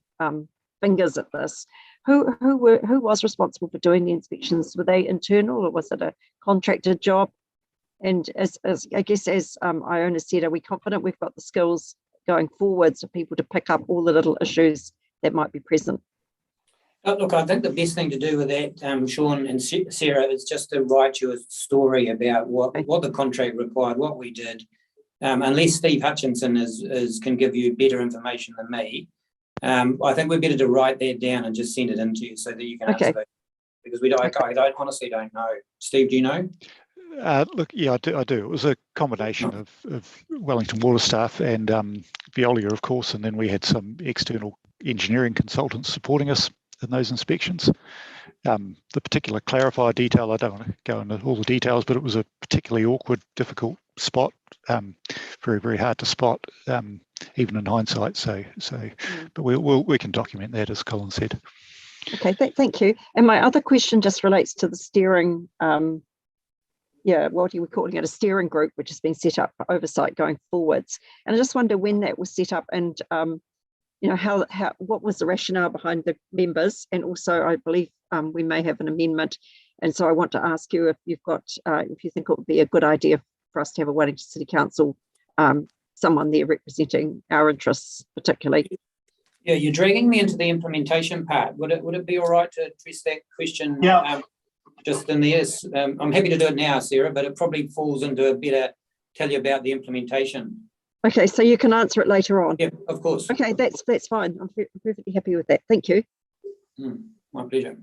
fingers at this, who was responsible for doing the inspections? Were they internal or was it a contracted job? And as I guess as Iona said, are we confident we've got the skills going forwards for people to pick up all the little issues that might be present? Look, I think the best thing to do with that, Sean and Sarah, is just to write you a story about what the contract required, what we did. Unless Steve Hutchinson can give you better information than me, I think we're better to write that down and just send it in to you so that you can answer that. Because I honestly don't know. Steve, do you know? Look, yeah, I do. It was a combination of Wellington Water staff and Veolia, of course, and then we had some external engineering consultants supporting us. those inspections. The particular clarifier detail, I don't want to go into all the details, but it was a particularly awkward, difficult spot, very, very hard to spot, even in hindsight. But we can document that, as Colin said. Okay, thank you. And my other question just relates to the steering, what are we calling it, a steering group, which has been set up for oversight going forwards. And I just wonder when that was set up and, what was the rationale behind the members? And also, I believe we may have an amendment. And so I want to ask you if you've got, if you think it would be a good idea for us to have a Wellington City Council, someone there representing our interests particularly. Yeah, you're dragging me into the implementation part. Would it be all right to address that question? Yeah. Just in the yes. I'm happy to do it now, Sarah, but it probably falls into a better tell you about the implementation. Okay, so you can answer it later on. Yeah, of course. Okay, that's fine. I'm perfectly happy with that. Thank you. My pleasure.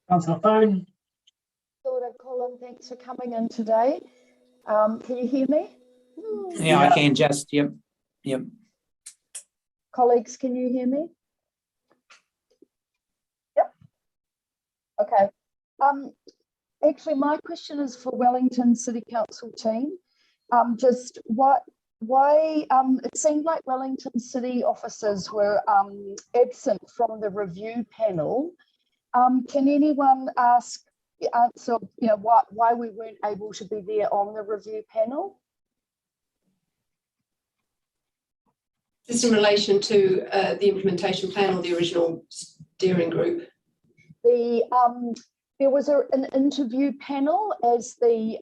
Councillor Phone. Colin, thanks for coming in today. Can you hear me? Yeah, I can just, yep. Colleagues, can you hear me? Yep. Okay. Actually, my question is for Wellington City Council team. Just why it seemed like Wellington City officers were absent from the review panel. Can anyone answer, why we weren't able to be there on the review panel? Is this in relation to the implementation plan or the original steering group? There was an interview panel as the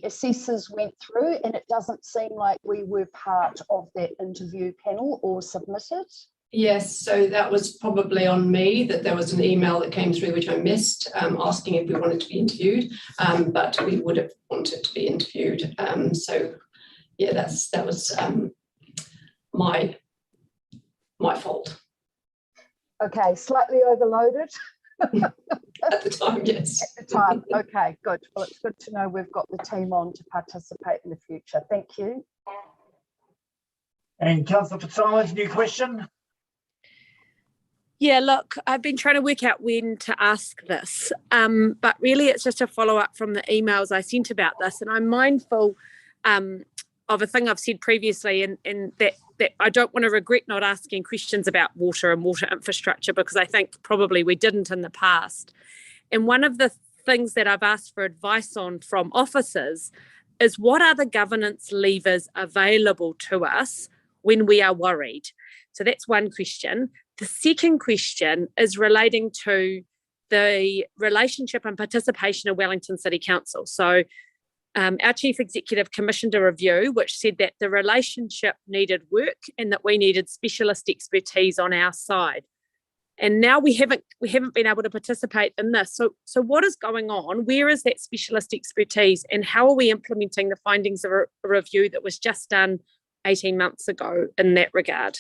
assessors went through, and it doesn't seem like we were part of that interview panel or submitted. Yes, so that was probably on me, that there was an email that came through which I missed, asking if we wanted to be interviewed, but we would have wanted to be interviewed. So yeah, that was my fault. Okay, slightly overloaded. At the time, yes. At the time, okay, good. Well, it's good to know we've got the team on to participate in the future. Thank you. And Councillor Fitzsimon's new question. Yeah, look, I've been trying to work out when to ask this, but really it's just a follow-up from the emails I sent about this, and I'm mindful of a thing I've said previously, and that I don't want to regret not asking questions about water and water infrastructure, because I think probably we didn't in the past. And one of the things that I've asked for advice on from officers is, what are the governance levers available to us when we are worried? So that's one question. The second question is relating to the relationship and participation of Wellington City Council. So our chief executive commissioned a review which said that the relationship needed work and that we needed specialist expertise on our side. And now we haven't been able to participate in this. So what is going on? Where is that specialist expertise, and how are we implementing the findings of a review that was just done 18 months ago in that regard?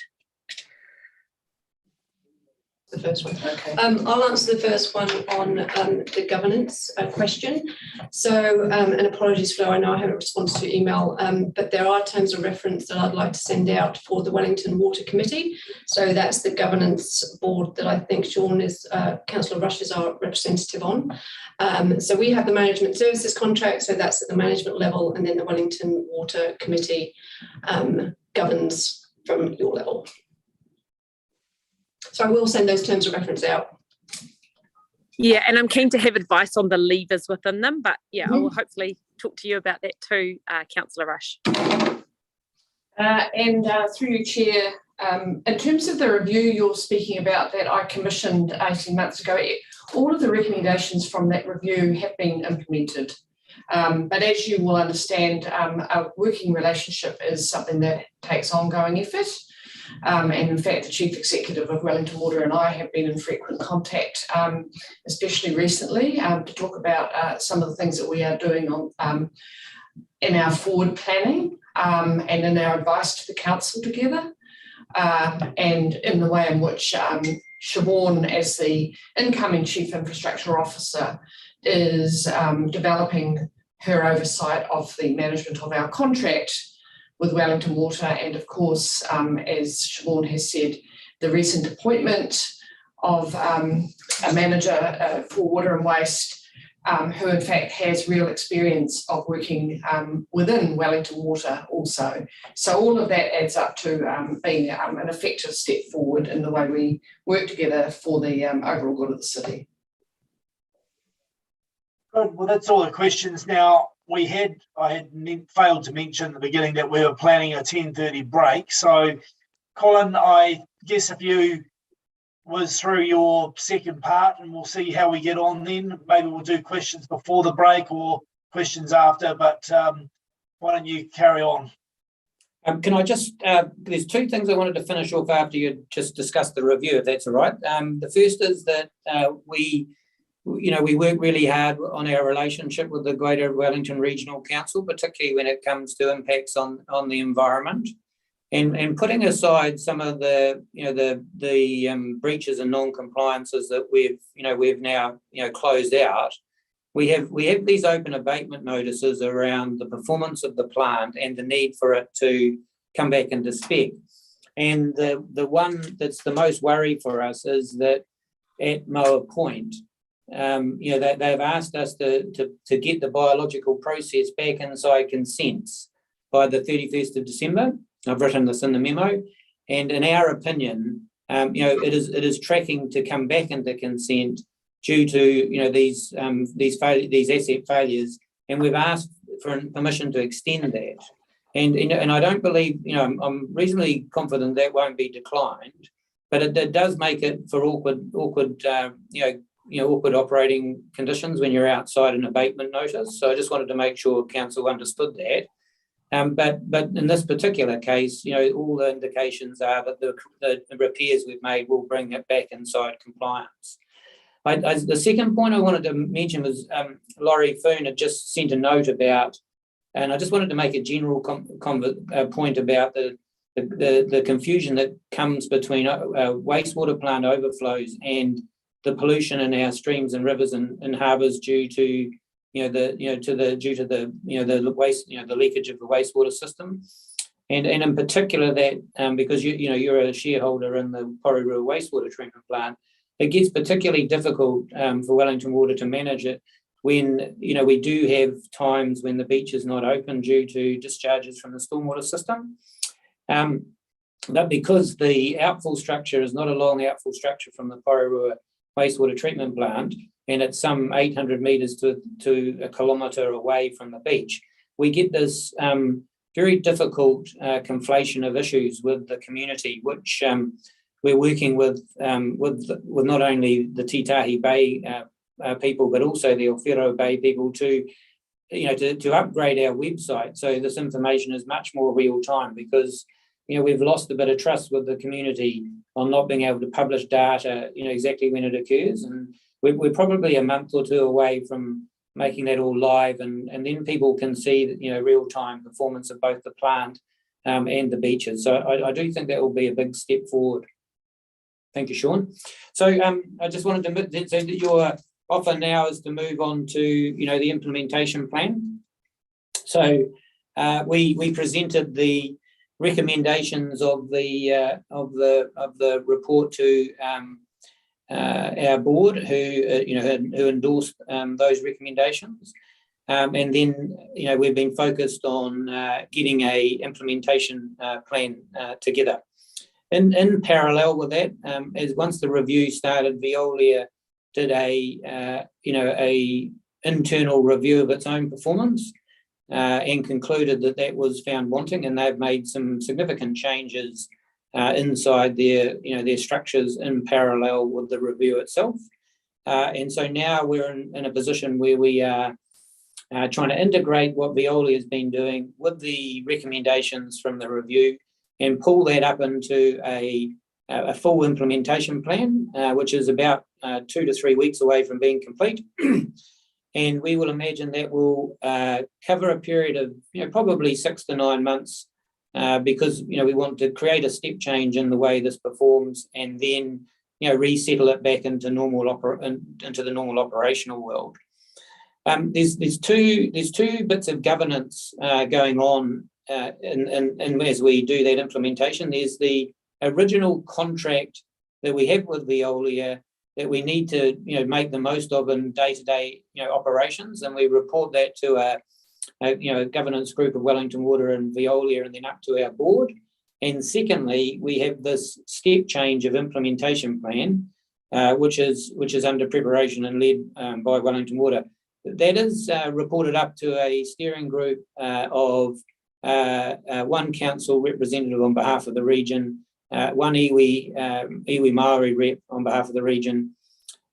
The first one. Okay. I'll answer the first one on the governance question. So, and apologies, Flo, I know I haven't responded to your email, but there are terms of reference that I'd like to send out for the Wellington Water Committee. So that's the governance board that I think Sean is, Councillor Rush is our representative on. So we have the management services contract, so that's at the management level, and then the Wellington Water Committee governs from your level. So I will send those terms of reference out. Yeah, and I'm keen to have advice on the levers within them, but yeah, I will hopefully talk to you about that too, Councillor Rush. Through you, Chair, in terms of the review you're speaking about that I commissioned 18 months ago, all of the recommendations from that review have been implemented. But as you will understand, a working relationship is something that takes ongoing effort. And in fact, the Chief Executive of Wellington Water and I have been in frequent contact, especially recently, to talk about some of the things that we are doing on in our forward planning and in our advice to the council together, and in the way in which Siobhan, as the incoming Chief Infrastructure Officer, is developing her oversight of the management of our contract with Wellington Water, and of course, as Siobhan has said, the recent appointment of a manager for water and waste who in fact has real experience of working within Wellington Water also. So all of that adds up to being an effective step forward in the way we work together for the overall good of the city. Good. Well, that's all the questions. Now, I had failed to mention at the beginning that we were planning a 10:30 break. So, Colin, I guess if you was through your second part, and we'll see how we get on then. Maybe we'll do questions before the break or questions after, but why don't you carry on? Can I just, there's two things I wanted to finish off after you just discussed the review, if that's all right. The first is that we work really hard on our relationship with the Greater Wellington Regional Council, particularly when it comes to impacts on the environment. And putting aside some of the breaches and non-compliances that we've now closed out, we have these open abatement notices around the performance of the plant and the need for it to come back into spec. And the one that's the most worry for us is that at Moa Point, they've asked us to get the biological process back inside consents by the 31st of December. I've written this in the memo, and in our opinion, it is tracking to come back into consent due to these asset failures, and we've asked for permission to extend that. And I don't believe I'm reasonably confident that won't be declined, but it does make it for awkward operating conditions when you're outside an abatement notice. So I just wanted to make sure council understood that. But in this particular case, all the indications are that the repairs we've made will bring it back inside compliance. The second point I wanted to mention was Laurie Foon had just sent a note about, and I just wanted to make a general point about the confusion that comes between wastewater plant overflows and the pollution in our streams and rivers and harbours due to the leakage of the wastewater system, and in particular that because you're a shareholder in the Pūroro wastewater treatment plant, it gets particularly difficult for Wellington Water to manage it when we do have times when the beach is not open due to discharges from the stormwater system. But because the outfall structure is not a long outfall structure from the Pūroro wastewater treatment plant, and it's some 800 metres to a kilometre away from the beach, we get this very difficult conflation of issues with the community, which we're working with not only the Titahi Bay people, but also the Whero Bay people to upgrade our website so this information is much more real time, because we've lost a bit of trust with the community on not being able to publish data exactly when it occurs, and we're probably a month or two away from making that all live, and then people can see real-time performance of both the plant and the beaches. So I do think that will be a big step forward. Thank you, Sean. So I just wanted to say that your offer now is to move on to the implementation plan. So we presented the recommendations of the report to our board, who endorsed those recommendations, and then we've been focused on getting a implementation plan together. In parallel with that, as once the review started, Veolia did a internal review of its own performance and concluded that was found wanting, and they've made some significant changes inside their structures in parallel with the review itself. And so now we're in a position where we are trying to integrate what Veolia has been doing with the recommendations from the review and pull that up into a full implementation plan, which is about 2 to 3 weeks away from being complete. And we will imagine that will cover a period of probably 6 to 9 months, because we want to create a step change in the way this performs, and then resettle it back into the normal operational world. There's two bits of governance going on, and as we do that implementation. There's the original contract that we have with Veolia that we need to, make the most of in day-to-day, operations, and we report that to a governance group of Wellington Water and Veolia, and then up to our board. And secondly, we have this step change of implementation plan, which is under preparation and led by Wellington Water. That is reported up to a steering group of one council representative on behalf of the region, one iwi Maori rep on behalf of the region,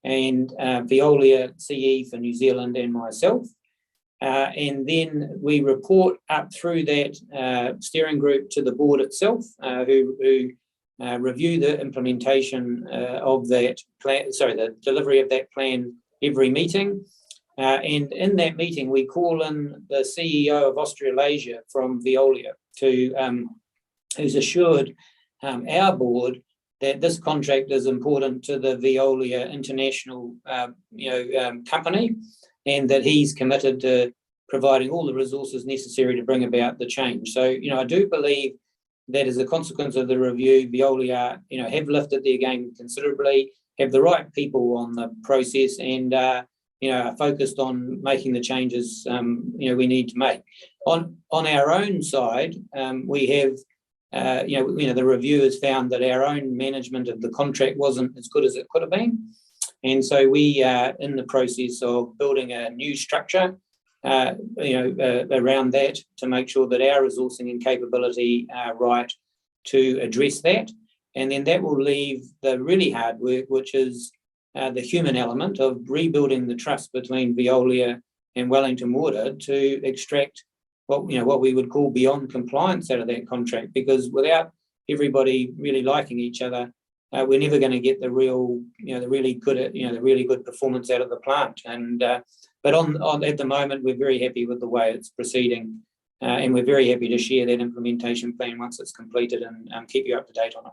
and Veolia CE for New Zealand and myself. And then we report up through that steering group to the board itself, who review the implementation of that plan, the delivery of that plan every meeting. And in that meeting, we call in the CEO of Australasia from Veolia, who's assured our board that this contract is important to the Veolia international company, and that he's committed to providing all the resources necessary to bring about the change. So, I do believe that as a consequence of the review, Veolia, have lifted their game considerably, have the right people on the process, and are focused on making the changes we need to make. On our own side, we have the review has found that our own management of the contract wasn't as good as it could have been, and so we are in the process of building a new structure around that to make sure that our resourcing and capability are right to address that. And then that will leave the really hard work, which is the human element of rebuilding the trust between Veolia and Wellington Water to extract what we would call beyond compliance out of that contract, because without everybody really liking each other, we're never going to get the really good performance out of the plant. And but on at the moment, we're very happy with the way it's proceeding, and we're very happy to share that implementation plan once it's completed and keep you up to date on it.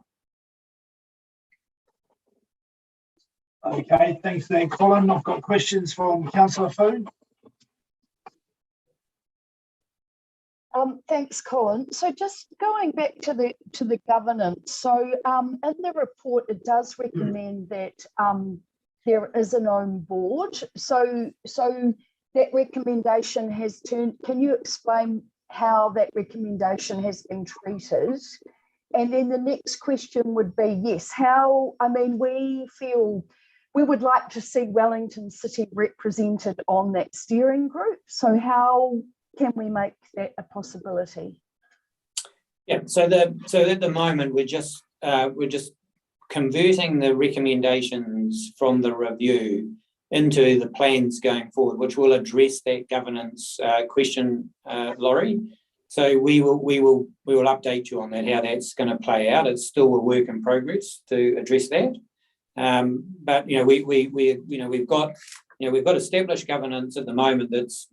Okay, thanks there, Colin. I've got questions from Councillor Foon. Thanks, Colin. So just going back to the governance. So in the report, it does recommend that there is an own board. So that recommendation has turned. Can you explain how that recommendation has been treated? And then the next question would be, yes, we feel we would like to see Wellington City represented on that steering group. So how can we make that a possibility? Yeah, so at the moment we're just converting the recommendations from the review into the plans going forward, which will address that governance question, Laurie. So we will update you on that, how that's going to play out. It's still a work in progress to address that, but we've got established governance at the moment that's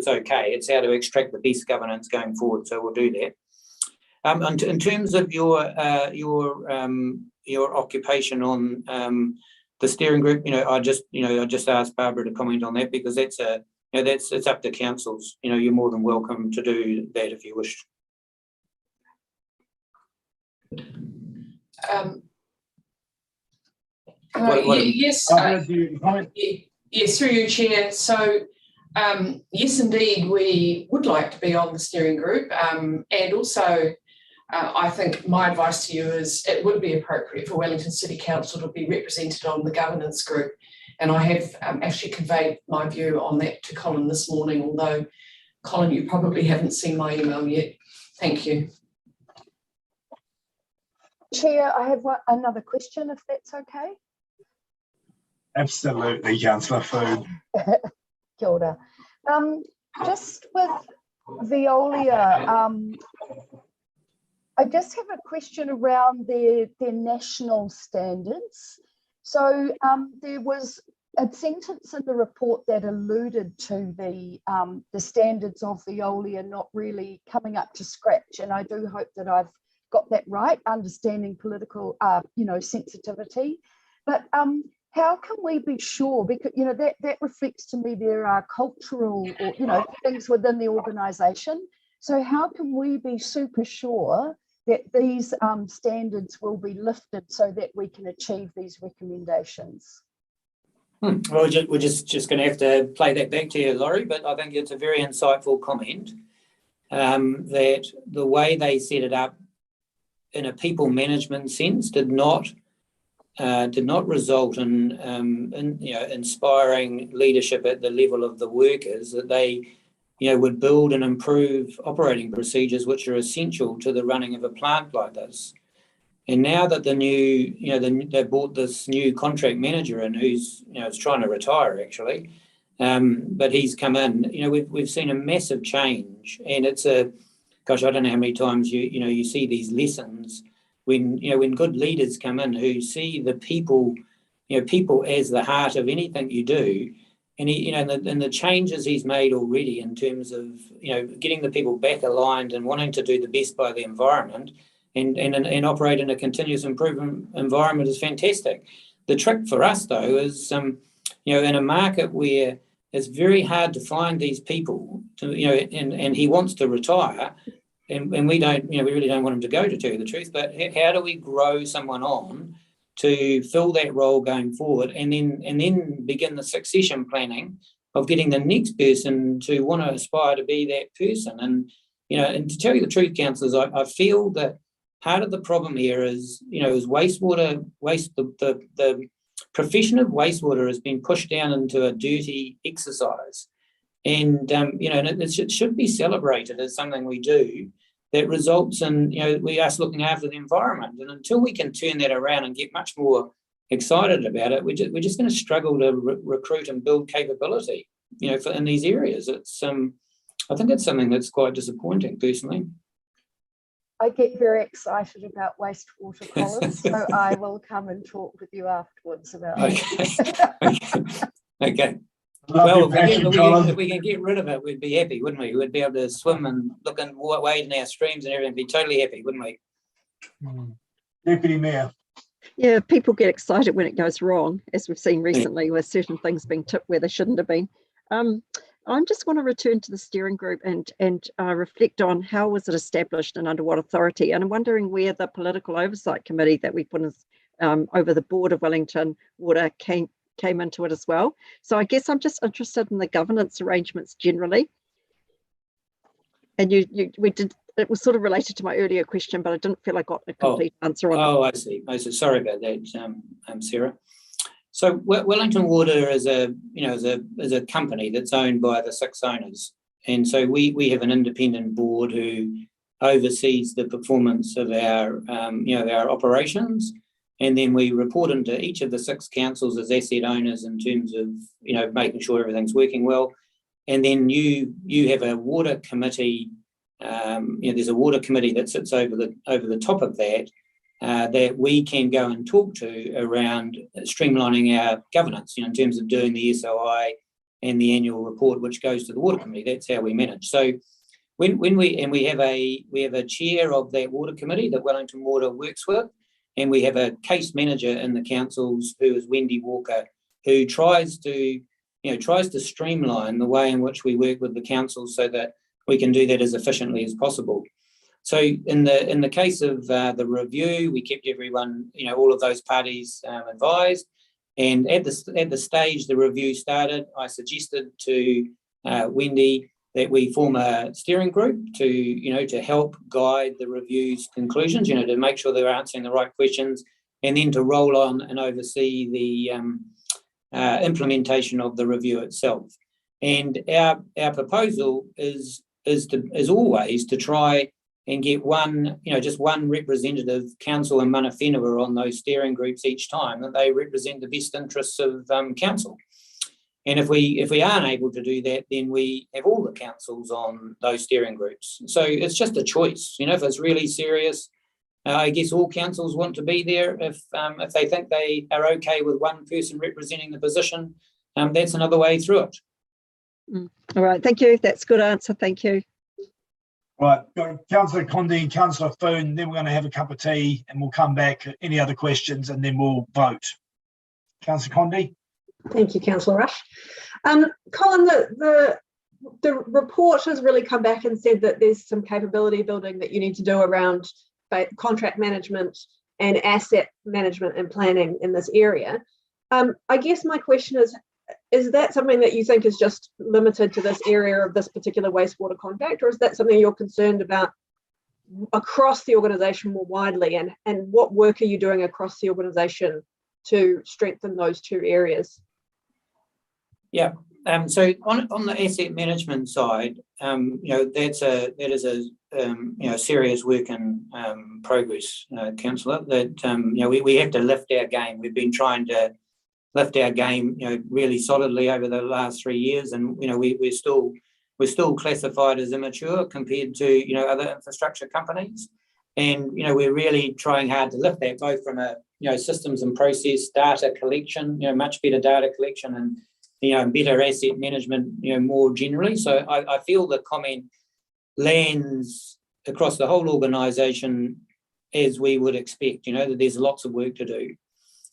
okay. It's how to extract the best governance going forward. So we'll do that. In terms of your occupation on the steering group, I just asked Barbara to comment on that, because it's up to councils. You're more than welcome to do that if you wish. Yes, through you, Chair. So, yes, indeed, we would like to be on the steering group. And also, I think my advice to you is it would be appropriate for Wellington City Council to be represented on the governance group. And I have actually conveyed my view on that to Colin this morning, although, Colin, you probably haven't seen my email yet. Thank you. Chair, I have another question, if that's okay. Absolutely, Councillor Food. Kia ora. Just with Veolia, I just have a question around their national standards. So there was a sentence in the report that alluded to the standards of Veolia not really coming up to scratch, and I do hope that I've got that right, understanding political sensitivity. But how can we be sure? Because that reflects to me there are cultural or things within the organisation. So how can we be super sure that these standards will be lifted so that we can achieve these recommendations? Well, we're just going to have to play that back to you, Laurie, but I think it's a very insightful comment that the way they set it up in a people management sense did not result in inspiring leadership at the level of the workers, that they would build and improve operating procedures which are essential to the running of a plant like this. And now that they brought this new contract manager in, who's is trying to retire actually, but he's come in. We've seen a massive change, and it's I don't know how many times you see these lessons when good leaders come in who see the people, people as the heart of anything you do. And and the changes he's made already in terms of getting the people back aligned and wanting to do the best by the environment and operate in a continuous improvement environment is fantastic. The trick for us though is in a market where it's very hard to find these people and he wants to retire, and we really don't want him to go, to tell you the truth, but how do we grow someone on to fill that role going forward, and then begin the succession planning of getting the next person to want to aspire to be that person. And to tell you the truth, councillors, I feel that part of the problem here is wastewater. The profession of wastewater has been pushed down into a dirty exercise, and it should be celebrated as something we do that results in us looking after the environment. And until we can turn that around and get much more excited about it, we're just going to struggle to recruit and build capability, in these areas. It's I think it's something that's quite disappointing, personally. I get very excited about wastewater, Colin, so I will come and talk with you afterwards about it. Okay. Well, if we can get rid of it, we'd be happy, wouldn't we? We'd be able to swim and look and wade in our streams and everything, be totally happy, wouldn't we? Deputy Mayor. Yeah, people get excited when it goes wrong, as we've seen recently with certain things being tipped where they shouldn't have been. I just want to return to the steering group and reflect on how was it established and under what authority. And I'm wondering where the political oversight committee that we put over the board of Wellington Water came into it as well. So I guess I'm just interested in the governance arrangements generally. And it was sort of related to my earlier question, but I didn't feel I got a complete answer on it. Oh, I see. Sorry about that, Sarah. So Wellington Water is a company that's owned by the 6 owners, and so we have an independent board who oversees the performance of our our operations, and then we report into each of the 6 councils as asset owners in terms of making sure everything's working well. And then you have a water committee. There's a water committee that sits over the top of that. That we can go and talk to around streamlining our governance, in terms of doing the SOI and the annual report, which goes to the water committee. That's how we manage. So when we have a chair of that water committee that Wellington Water works with, and we have a case manager in the councils who is Wendy Walker, who tries to streamline the way in which we work with the councils so that we can do that as efficiently as possible. So in the case of the review, we kept everyone, all of those parties advised. And at the stage the review started, I suggested to Wendy that we form a steering group to help guide the review's conclusions, to make sure they're answering the right questions, and then to roll on and oversee the implementation of the review itself. And our proposal is always to try and get just one representative, council and mana whenua, on those steering groups each time, that they represent the best interests of council. And if we aren't able to do that, then we have all the councils on those steering groups. So it's just a choice. If it's really serious, I guess all councils want to be there. If they think they are okay with one person representing the position, that's another way through it. All right, thank you. That's a good answer. Thank you. Right, Councillor Condi and Councillor Foon, then we're going to have a cup of tea and we'll come back. Any other questions, and then we'll vote. Councillor Condi. Thank you, Councillor Rush. Colin, the report has really come back and said that there's some capability building that you need to do around contract management and asset management and planning in this area. I guess my question is that something that you think is just limited to this area of this particular wastewater contract, or is that something you're concerned about across the organisation more widely, and what work are you doing across the organisation to strengthen those two areas? Yeah, so on the asset management side, that is a serious work in progress, councillor. That we have to lift our game. We've been trying to lift our game, really solidly over the last 3 years, and we're still classified as immature compared to other infrastructure companies, and we're really trying hard to lift that, both from a systems and process, data collection, much better data collection, and better asset management, more generally. So I feel the comment lands across the whole organisation as we would expect, that there's lots of work to do.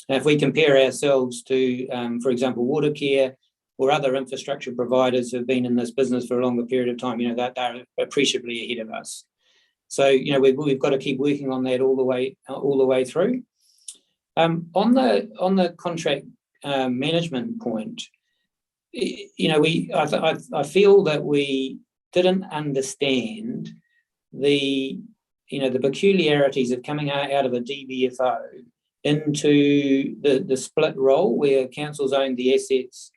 Now, if we compare ourselves to, for example, Watercare or other infrastructure providers who have been in this business for a longer period of time, they're appreciably ahead of us. So, we've got to keep working on that all the way through. On the contract management point, I feel that we didn't understand the peculiarities of coming out of a DBFO into the split role where councils owned the assets.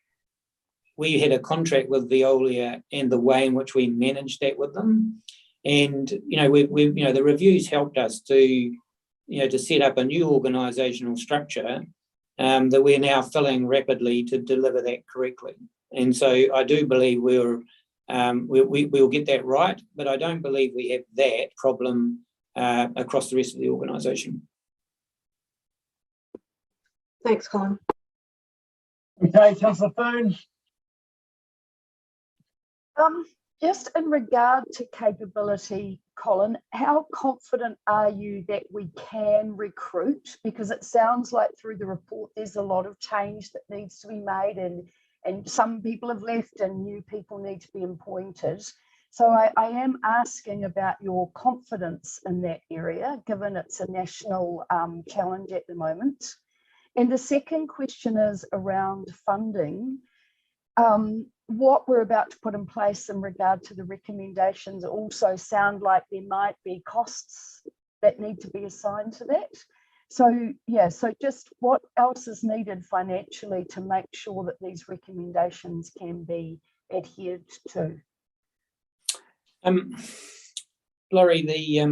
We had a contract with Veolia and the way in which we managed that with them, and the reviews helped us to set up a new organisational structure that we're now filling rapidly to deliver that correctly. And so I do believe we'll get that right, but I don't believe we have that problem across the rest of the organisation. Thanks, Colin. Okay, Councillor Foon. Just in regard to capability, Colin, how confident are you that we can recruit? Because it sounds like through the report there's a lot of change that needs to be made, and some people have left and new people need to be appointed. So I am asking about your confidence in that area, given it's a national challenge at the moment. And the second question is around funding. What we're about to put in place in regard to the recommendations also sound like there might be costs that need to be assigned to that. So yeah, so just what else is needed financially to make sure that these recommendations can be adhered to? Laurie, I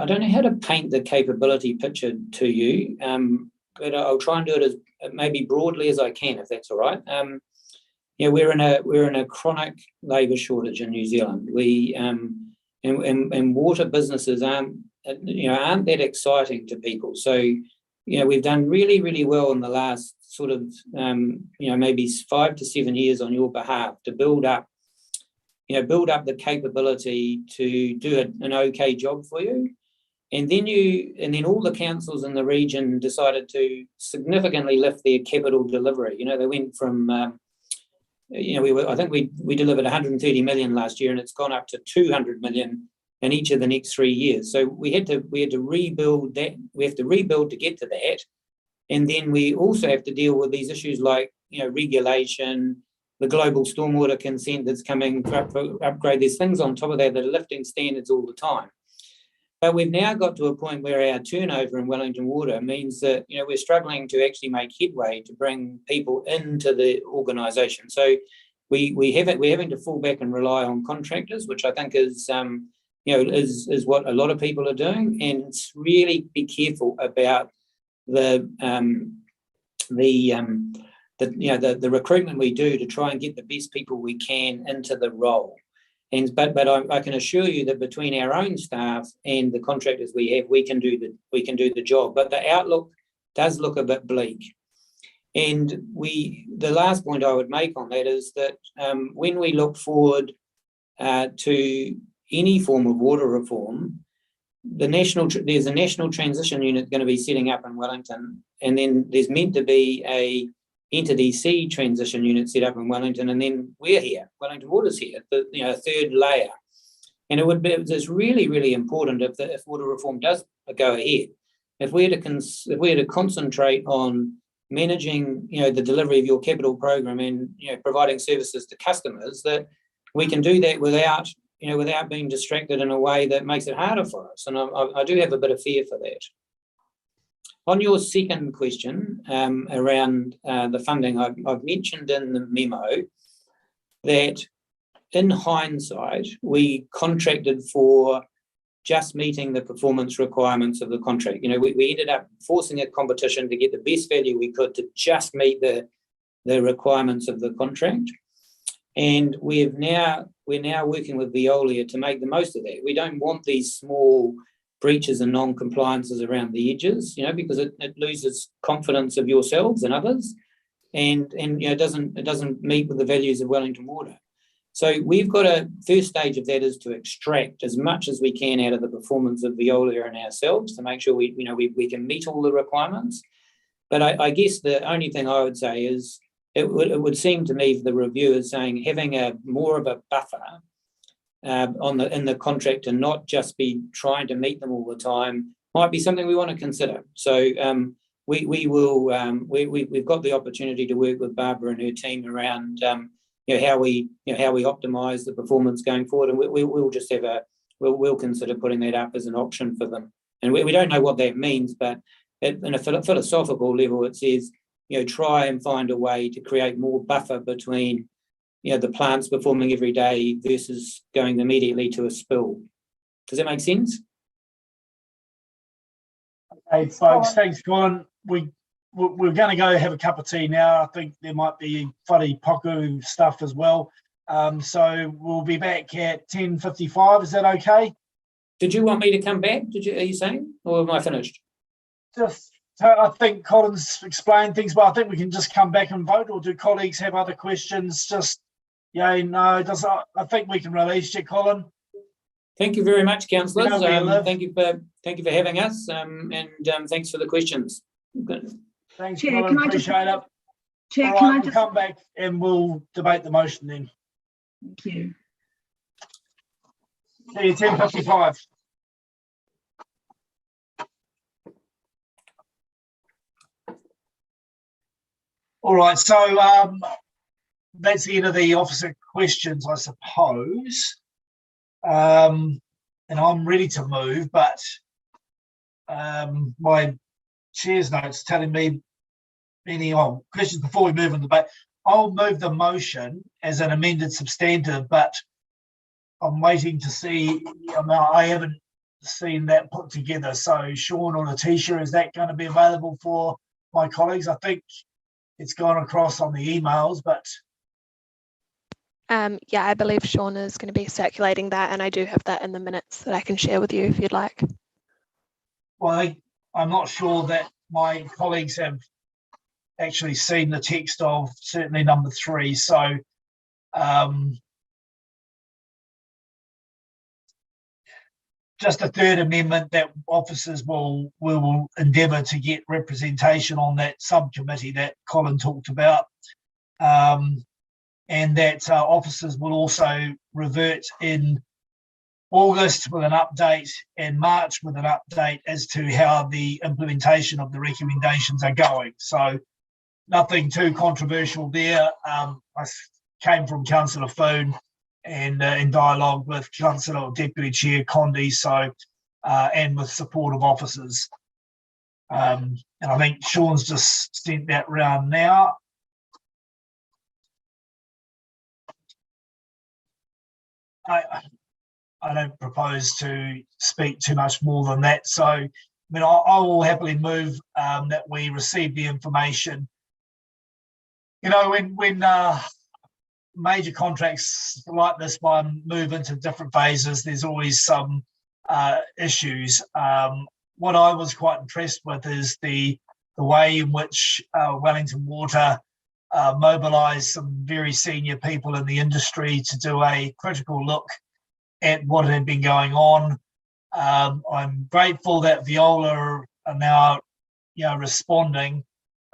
don't know how to paint the capability picture to you, but I'll try and do it as maybe broadly as I can, if that's all right. We're in a chronic labour shortage in New Zealand. And water businesses aren't that exciting to people. So we've done really, really well in the last sort of maybe 5 to 7 years on your behalf to build up the capability to do an okay job for you. And then all the councils in the region decided to significantly lift their capital delivery. They went from, I think we delivered 130 million last year, and it's gone up to 200 million in each of the next 3 years. So we had to rebuild that. We have to rebuild to get to that. And then we also have to deal with these issues like, regulation, the global stormwater consent that's coming for upgrade. There's things on top of that that are lifting standards all the time. But we've now got to a point where our turnover in Wellington Water means that we're struggling to actually make headway to bring people into the organisation. So we're having to fall back and rely on contractors, which I think is what a lot of people are doing. And it's really be careful about the recruitment we do to try and get the best people we can into the role. But I can assure you that between our own staff and the contractors we have, we can do the job. But the outlook does look a bit bleak. And the last point I would make on that is that when we look forward to any form of water reform, there's a national transition unit going to be setting up in Wellington, and then there's meant to be a Entity C transition unit set up in Wellington, and then we're here. Wellington Water's here, the third layer. And it's really, really important if water reform does go ahead, if we're to concentrate on managing, the delivery of your capital program and, providing services to customers, that we can do that without being distracted in a way that makes it harder for us. And I do have a bit of fear for that. On your second question around the funding, I've mentioned in the memo that in hindsight, we contracted for just meeting the performance requirements of the contract. We ended up forcing a competition to get the best value we could to just meet the requirements of the contract. And we're now working with Veolia to make the most of that. We don't want these small breaches and non-compliances around the edges, because it loses confidence of yourselves and others, and it doesn't meet with the values of Wellington Water. So we've got a first stage of that is to extract as much as we can out of the performance of Veolia and ourselves to make sure we can meet all the requirements. But I guess the only thing I would say is it would seem to me the review is saying having more of a buffer in the contract and not just be trying to meet them all the time might be something we want to consider. So we've got the opportunity to work with Barbara and her team around how we optimise the performance going forward, and we'll consider putting that up as an option for them. And we don't know what that means, but in a philosophical level, it says try and find a way to create more buffer between the plants performing every day versus going immediately to a spill. Does that make sense? Hey folks, thanks, Colin. We're going to go have a cup of tea now. I think there might be whare poku stuff as well. So we'll be back at 10:55. Is that okay? Did you want me to come back? Are you saying, or am I finished? I think Colin's explained things, but I think we can just come back and vote. Or do colleagues have other questions? I think we can release you, Colin. Thank you very much, councillors. Thank you for having us, and thanks for the questions. Good. Thanks, Chair, Colin. Appreciate it. Chair, all right, we'll come back and we'll debate the motion then. Thank you. See you 10:55. All right, so that's the end of the officer questions, I suppose. And I'm ready to move, but my chair's notes telling me any questions before we move on the debate. I'll move the motion as an amended substantive, but I'm waiting to see. I haven't seen that put together. So Sean or Letitia, is that going to be available for my colleagues? I think it's gone across on the emails, but yeah, I believe Sean is going to be circulating that, and I do have that in the minutes that I can share with you if you'd like. Well, I'm not sure that my colleagues have actually seen the text of certainly number 3. So just a third amendment that officers will endeavour to get representation on that subcommittee that Colin talked about, and that officers will also revert in August with an update and March with an update as to how the implementation of the recommendations are going. So nothing too controversial there. I came from Councillor Foon and in dialogue with Councillor Deputy Chair Condi, so and with support of officers. And I think Sean's just sent that round now. I don't propose to speak too much more than that. So, I mean, I will happily move that we receive the information. You know, when major contracts like this one move into different phases, there's always some issues. What I was quite impressed with is the way in which Wellington Water mobilised some very senior people in the industry to do a critical look at what had been going on. I'm grateful that Veolia are now, responding,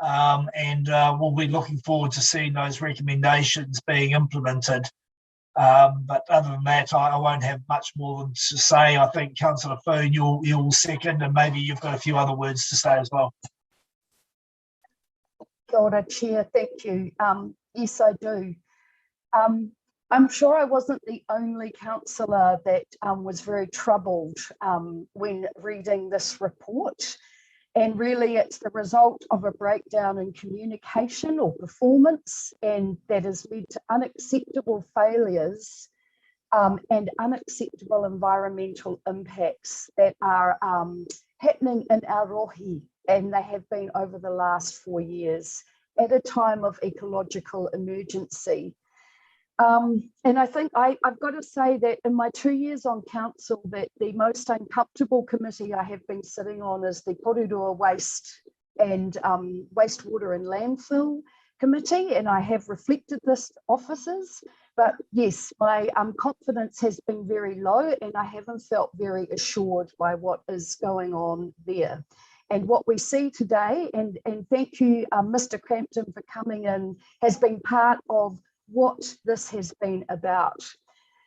and we'll be looking forward to seeing those recommendations being implemented. But other than that, I won't have much more than to say. I think Councillor Foon, you'll second, and maybe you've got a few other words to say as well. Kia ora, Chair, thank you. Yes, I do. I'm sure I wasn't the only councillor that was very troubled when reading this report. And really, it's the result of a breakdown in communication or performance, and that has led to unacceptable failures and unacceptable environmental impacts that are happening in our rohi, and they have been over the last 4 years at a time of ecological emergency. And I think I've got to say that in my 2 years on council, that the most uncomfortable committee I have been sitting on is the Pūroro Waste and Wastewater and Landfill Committee, and I have reflected this to officers. But yes, my confidence has been very low, and I haven't felt very assured by what is going on there. And what we see today, and thank you, Mr. Crampton, for coming in, has been part of what this has been about.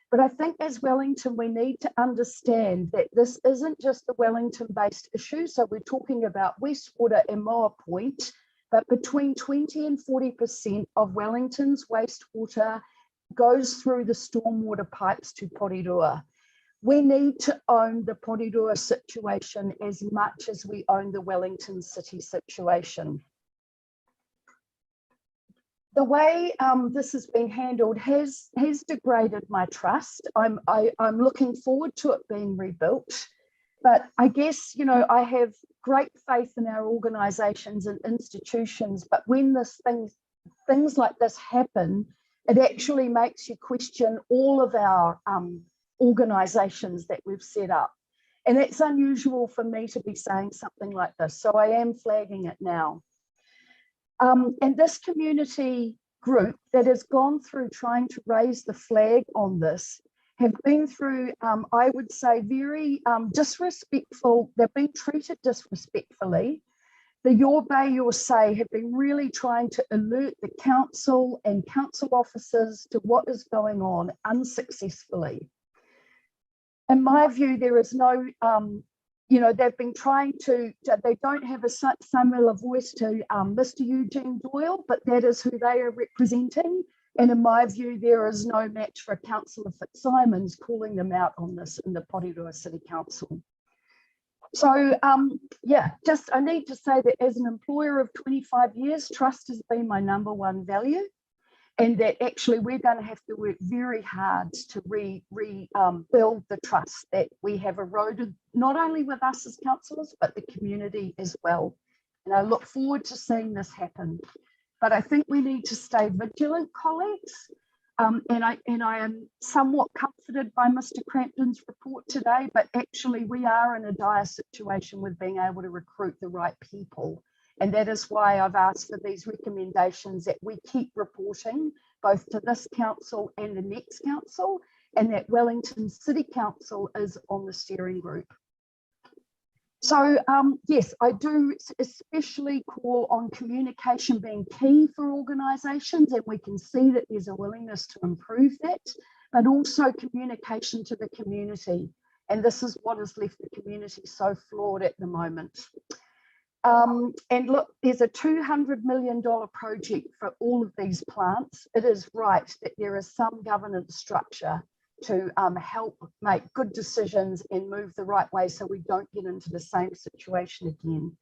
But I think as Wellington, we need to understand that this isn't just a Wellington-based issue. So we're talking about Wastewater and Moa Point, but between 20 and 40% of Wellington's wastewater goes through the stormwater pipes to Pūroro. We need to own the Pūroro situation as much as we own the Wellington City situation. The way this has been handled has degraded my trust. I'm looking forward to it being rebuilt, but I guess, you know, I have great faith in our organisations and institutions, but when things like this happen, it actually makes you question all of our organisations that we've set up. And it's unusual for me to be saying something like this, so I am flagging it now. And this community group that has gone through trying to raise the flag on this have been through, I would say, very disrespectful. They've been treated disrespectfully. The Your Bay, Your Say have been really trying to alert the council and council officers to what is going on unsuccessfully. In my view, there is no you know, they've been trying to, they don't have a similar voice to Mr. Eugene Doyle, but that is who they are representing. And in my view, there is no match for Councillor Fitzsimons calling them out on this in the Pūroro City Council. So, yeah, just I need to say that as an employer of 25 years, trust has been my #1 value. And that actually we're going to have to work very hard to rebuild the trust that we have eroded, not only with us as councillors, but the community as well. And I look forward to seeing this happen. But I think we need to stay vigilant, colleagues. And I am somewhat comforted by Mr. Crampton's report today, but actually we are in a dire situation with being able to recruit the right people. And that is why I've asked for these recommendations that we keep reporting both to this council and the next council, and that Wellington City Council is on the steering group. So yes, I do especially call on communication being key for organisations, and we can see that there's a willingness to improve that, but also communication to the community. And this is what has left the community so flawed at the moment. And look, there's a $200 million project for all of these plants. It is right that there is some governance structure to help make good decisions and move the right way so we don't get into the same situation again.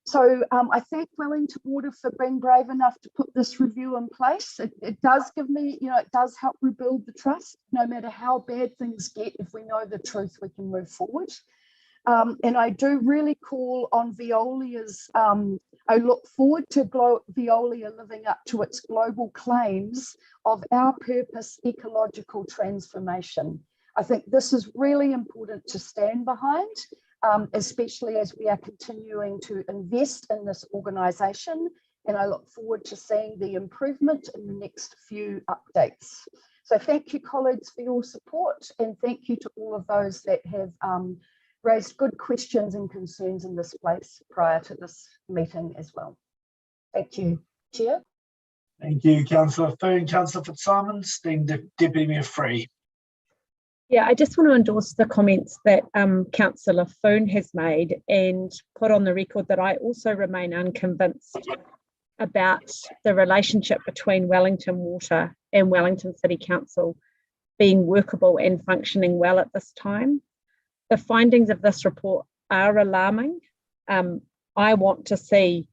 So I thank Wellington Water for being brave enough to put this review in place. It does give me, you know, it does help rebuild the trust. No matter how bad things get, if we know the truth, we can move forward. And I do really call on Veolia's, I look forward to Veolia living up to its global claims of our purpose, ecological transformation. I think this is really important to stand behind, especially as we are continuing to invest in this organisation. And I look forward to seeing the improvement in the next few updates. So thank you, colleagues, for your support, and thank you to all of those that have raised good questions and concerns in this place prior to this meeting as well. Thank you, Chair. Thank you, Councillor Foon. Councillor Fitzsimons, then Deputy Mayor Free. Yeah, I just want to endorse the comments that Councillor Foon has made and put on the record that I also remain unconvinced about the relationship between Wellington Water and Wellington City Council being workable and functioning well at this time. The findings of this report are alarming. I want to see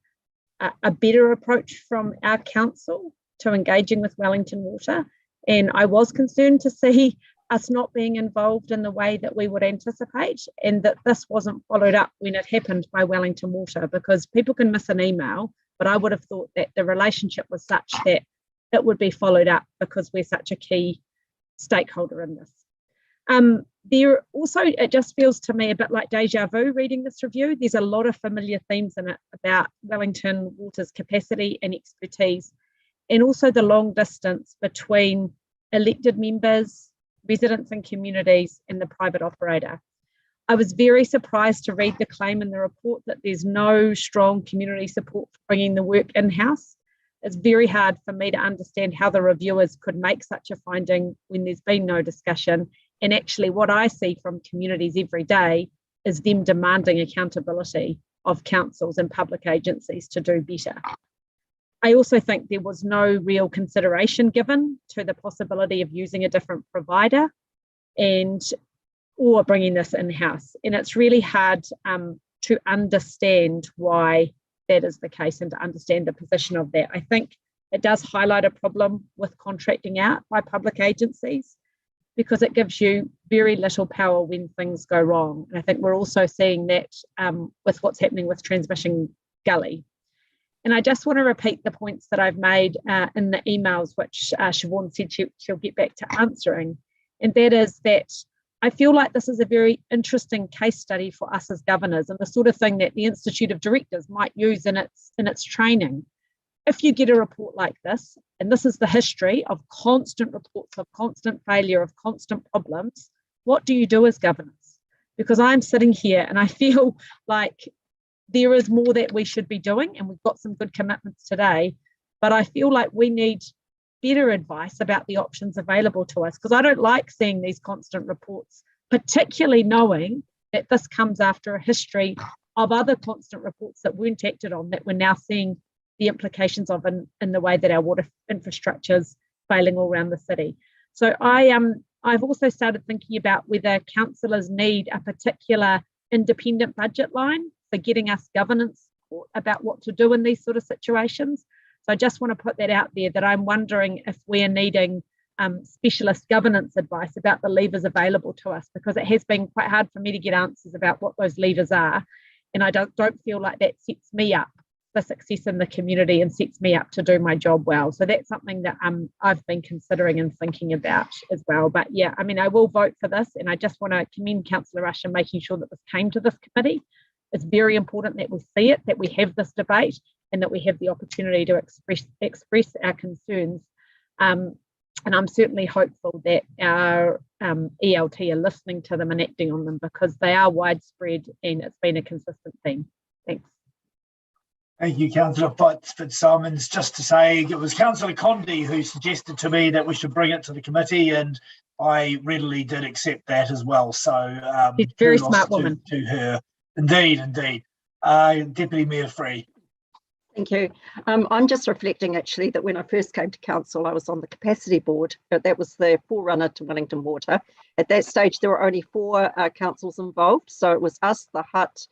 a better approach from our council to engaging with Wellington Water, and I was concerned to see us not being involved in the way that we would anticipate, and that this wasn't followed up when it happened by Wellington Water, because people can miss an email, but I would have thought that the relationship was such that it would be followed up because we're such a key stakeholder in this. There also, it just feels to me a bit like deja vu reading this review. There's a lot of familiar themes in it about Wellington Water's capacity and expertise, and also the long distance between elected members, residents and communities, and the private operator. I was very surprised to read the claim in the report that there's no strong community support for bringing the work in-house. It's very hard for me to understand how the reviewers could make such a finding when there's been no discussion. And actually what I see from communities every day is them demanding accountability of councils and public agencies to do better. I also think there was no real consideration given to the possibility of using a different provider or bringing this in-house. And it's really hard to understand why that is the case and to understand the position of that. I think it does highlight a problem with contracting out by public agencies, because it gives you very little power when things go wrong. And I think we're also seeing that with what's happening with Transmission Gully. And I just want to repeat the points that I've made in the emails, which Siobhan said she'll get back to answering. And that is that I feel like this is a very interesting case study for us as governors, and the sort of thing that the Institute of Directors might use in its training. If you get a report like this, and this is the history of constant reports of constant failure, of constant problems, what do you do as governors? Because I'm sitting here and I feel like there is more that we should be doing, and we've got some good commitments today, but I feel like we need better advice about the options available to us, because I don't like seeing these constant reports, particularly knowing that this comes after a history of other constant reports that weren't acted on, that we're now seeing the implications of in the way that our water infrastructure is failing all around the city. So I've also started thinking about whether councillors need a particular independent budget line for getting us governance support about what to do in these sort of situations. So I just want to put that out there, that I'm wondering if we're needing specialist governance advice about the levers available to us, because it has been quite hard for me to get answers about what those levers are. And I don't feel like that sets me up for success in the community and sets me up to do my job well. So that's something that I've been considering and thinking about as well. But yeah, I mean, I will vote for this, and I just want to commend Councillor Rush in making sure that this came to this committee. It's very important that we see it, that we have this debate, and that we have the opportunity to express our concerns. And I'm certainly hopeful that our ELT are listening to them and acting on them, because they are widespread and it's been a consistent theme. Thanks. Thank you, Councillor Fitzsimons. Just to say, it was Councillor Condi who suggested to me that we should bring it to the committee, and I readily did accept that as well. So she's a very smart woman. To her. Indeed. Deputy Mayor Free. Thank you. I'm just reflecting actually that when I first came to council, I was on the capacity board, but that was the forerunner to Wellington Water. At that stage, there were only 4 councils involved. So it was us, the Hut,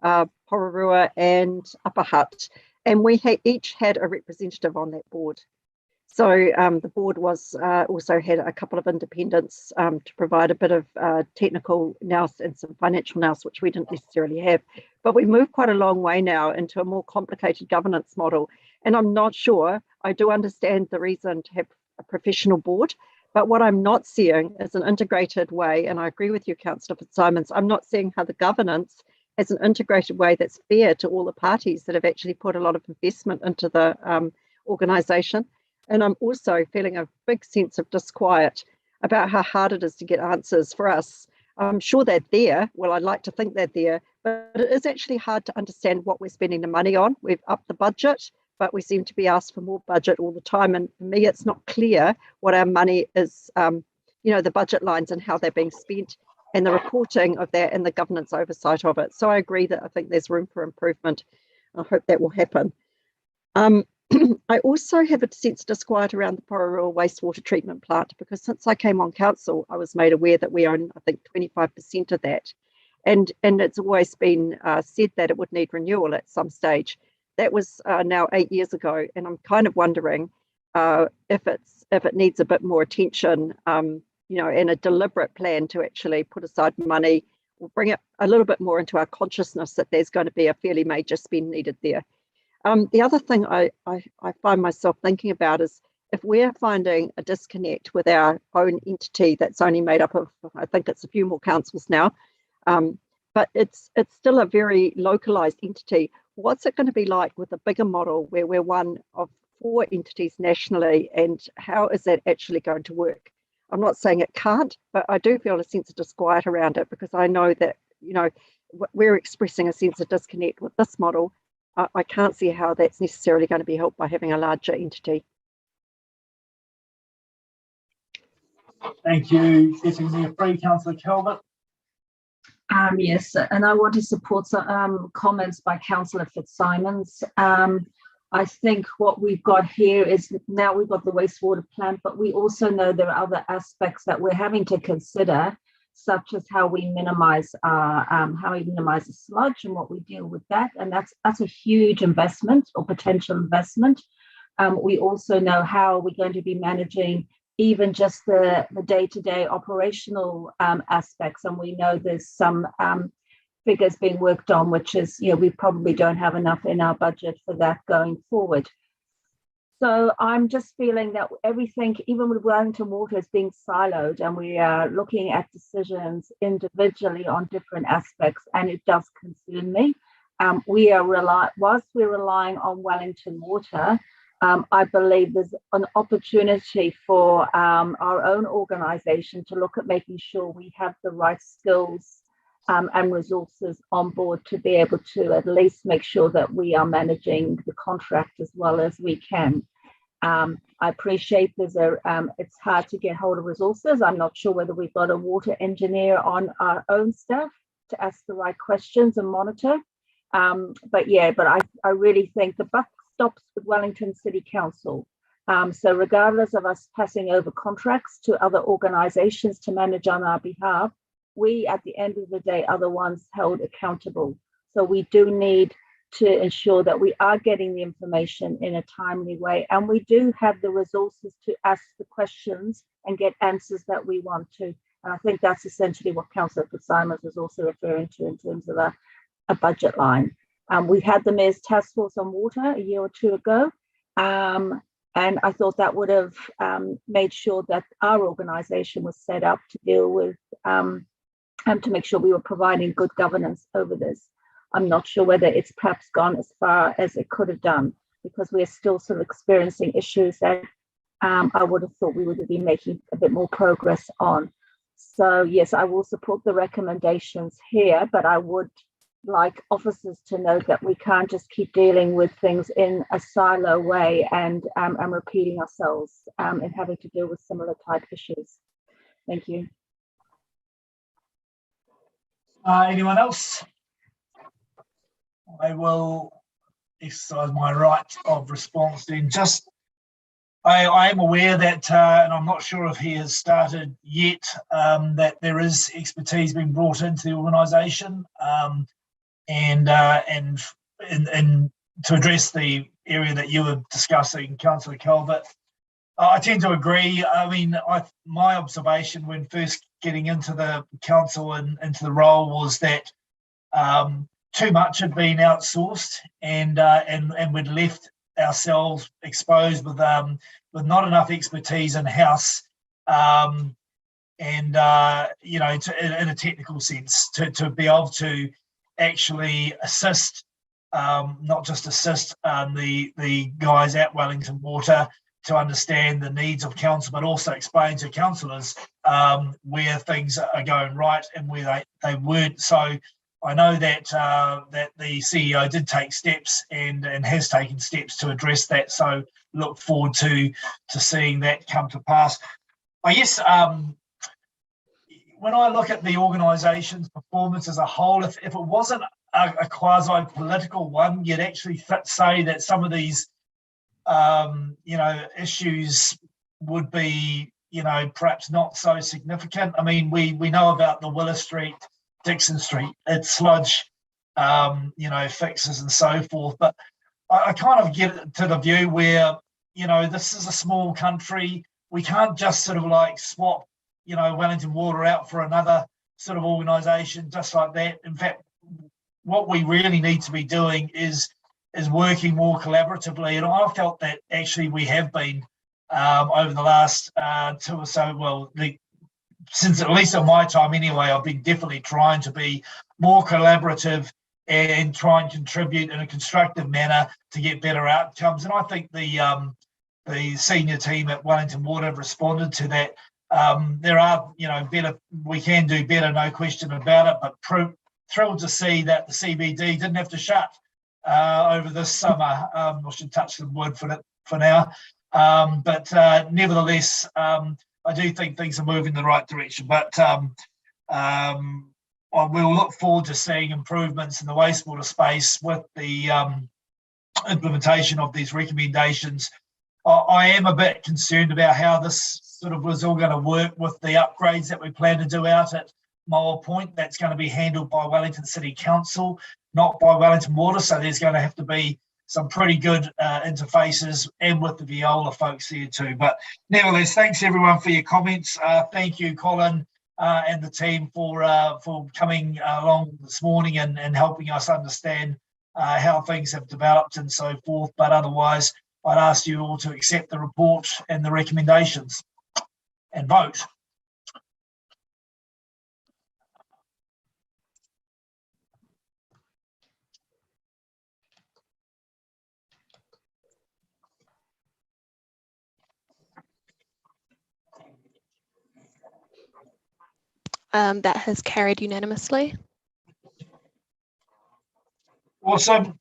Pūroro and Upper Hut, and we each had a representative on that board. So the board was also had a couple of independents to provide a bit of technical nous and some financial nous, which we didn't necessarily have. But we've moved quite a long way now into a more complicated governance model. And I'm not sure, I do understand the reason to have a professional board, but what I'm not seeing is an integrated way, and I agree with you, Councillor Fitzsimons, I'm not seeing how the governance as an integrated way that's fair to all the parties that have actually put a lot of investment into the organisation. And I'm also feeling a big sense of disquiet about how hard it is to get answers for us. I'm sure they're there. Well, I'd like to think they're there, but it is actually hard to understand what we're spending the money on. We've upped the budget, but we seem to be asked for more budget all the time. And for me, it's not clear what our money is, the budget lines and how they're being spent, and the reporting of that and the governance oversight of it. So I agree that I think there's room for improvement. I hope that will happen. I also have a sense of disquiet around the Pūroro wastewater treatment plant, because since I came on council, I was made aware that we own, I think, 25% of that. And it's always been said that it would need renewal at some stage. That was now 8 years ago, and I'm kind of wondering if it needs a bit more attention, and a deliberate plan to actually put aside money, or bring it a little bit more into our consciousness that there's going to be a fairly major spend needed there. The other thing I find myself thinking about is if we're finding a disconnect with our own entity that's only made up of, I think it's a few more councils now, but it's still a very localized entity. What's it going to be like with a bigger model where we're one of 4 entities nationally, and how is that actually going to work? I'm not saying it can't, but I do feel a sense of disquiet around it, because I know that, we're expressing a sense of disconnect with this model. I can't see how that's necessarily going to be helped by having a larger entity. Thank you. Setting me free, Councillor Calvert. Yes, and I want to support some comments by Councillor Fitzsimons. I think what we've got here is now we've got the wastewater plant, but we also know there are other aspects that we're having to consider, such as how we minimize the sludge and what we deal with that, and that's a huge investment or potential investment. We also know how we're going to be managing even just the day-to-day operational aspects, and we know there's some figures being worked on, which is, we probably don't have enough in our budget for that going forward. So I'm just feeling that everything, even with Wellington Water, is being siloed, and we are looking at decisions individually on different aspects, and it does concern me. Whilst we're relying on Wellington Water, I believe there's an opportunity for our own organisation to look at making sure we have the right skills and resources on board to be able to at least make sure that we are managing the contract as well as we can. I appreciate it's hard to get hold of resources. I'm not sure whether we've got a water engineer on our own staff to ask the right questions and monitor. But I really think the buck stops with Wellington City Council. So regardless of us passing over contracts to other organisations to manage on our behalf, we at the end of the day are the ones held accountable. So we do need to ensure that we are getting the information in a timely way, and we do have the resources to ask the questions and get answers that we want to. And I think that's essentially what Councillor Fitzsimons was also referring to in terms of a budget line. We had the Mayor's Task Force on Water a year or 2 ago, and I thought that would have made sure that our organisation was set up to deal with to make sure we were providing good governance over this. I'm not sure whether it's perhaps gone as far as it could have done, because we're still sort of experiencing issues that I would have thought we would have been making a bit more progress on. So yes, I will support the recommendations here, but I would like officers to know that we can't just keep dealing with things in a silo way and repeating ourselves and having to deal with similar type issues. Thank you. Anyone else? I will exercise my right of response then. Just, I am aware that, and I'm not sure if he has started yet, that there is expertise being brought into the organisation, and to address the area that you were discussing, Councillor Calvert. I tend to agree. I mean, my observation when first getting into the council and into the role was that too much had been outsourced, and we'd left ourselves exposed with not enough expertise in house, in a technical sense to be able to actually assist, not just assist the guys at Wellington Water to understand the needs of council, but also explain to councillors where things are going right and where they weren't. So I know that that the CEO did take steps and has taken steps to address that. So look forward to seeing that come to pass. I guess when I look at the organisation's performance as a whole, if it wasn't a quasi-political one, you'd actually say that some of these issues would be, perhaps not so significant. I mean, we know about the Willis Street, Dixon Street, it's sludge, fixes and so forth. But I kind of get to the view where, this is a small country. We can't just sort of like swap, Wellington Water out for another sort of organisation just like that. In fact, what we really need to be doing is working more collaboratively. And I felt that actually we have been over the last 2 or so, since at least in my time anyway, I've been definitely trying to be more collaborative and try and contribute in a constructive manner to get better outcomes. And I think the senior team at Wellington Water have responded to that. There are, better, we can do better, no question about it, but thrilled to see that the CBD didn't have to shut over this summer. I should touch the wood for now. But nevertheless, I do think things are moving in the right direction. But we'll look forward to seeing improvements in the wastewater space with the implementation of these recommendations. I am a bit concerned about how this sort of was all going to work with the upgrades that we plan to do out at Moa Point. That's going to be handled by Wellington City Council, not by Wellington Water. So there's going to have to be some pretty good interfaces, and with the Viola folks here too. But nevertheless, thanks everyone for your comments. Thank you, Colin, and the team for coming along this morning and helping us understand how things have developed and so forth. But otherwise, I'd ask you all to accept the report and the recommendations and vote. That has carried unanimously. Awesome.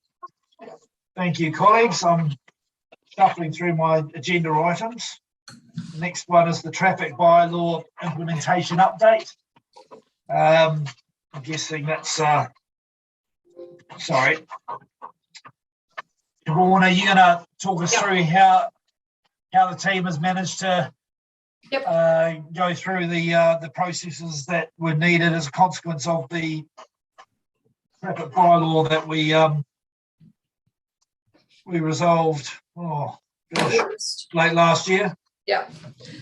Thank you, colleagues. I'm shuffling through my agenda items. The next one is the traffic bylaw implementation update. I'm guessing that's, sorry. Siobhan, are you going to talk us through how the team has managed to go through the processes that were needed as a consequence of the traffic bylaw that we resolved late last year? Yeah.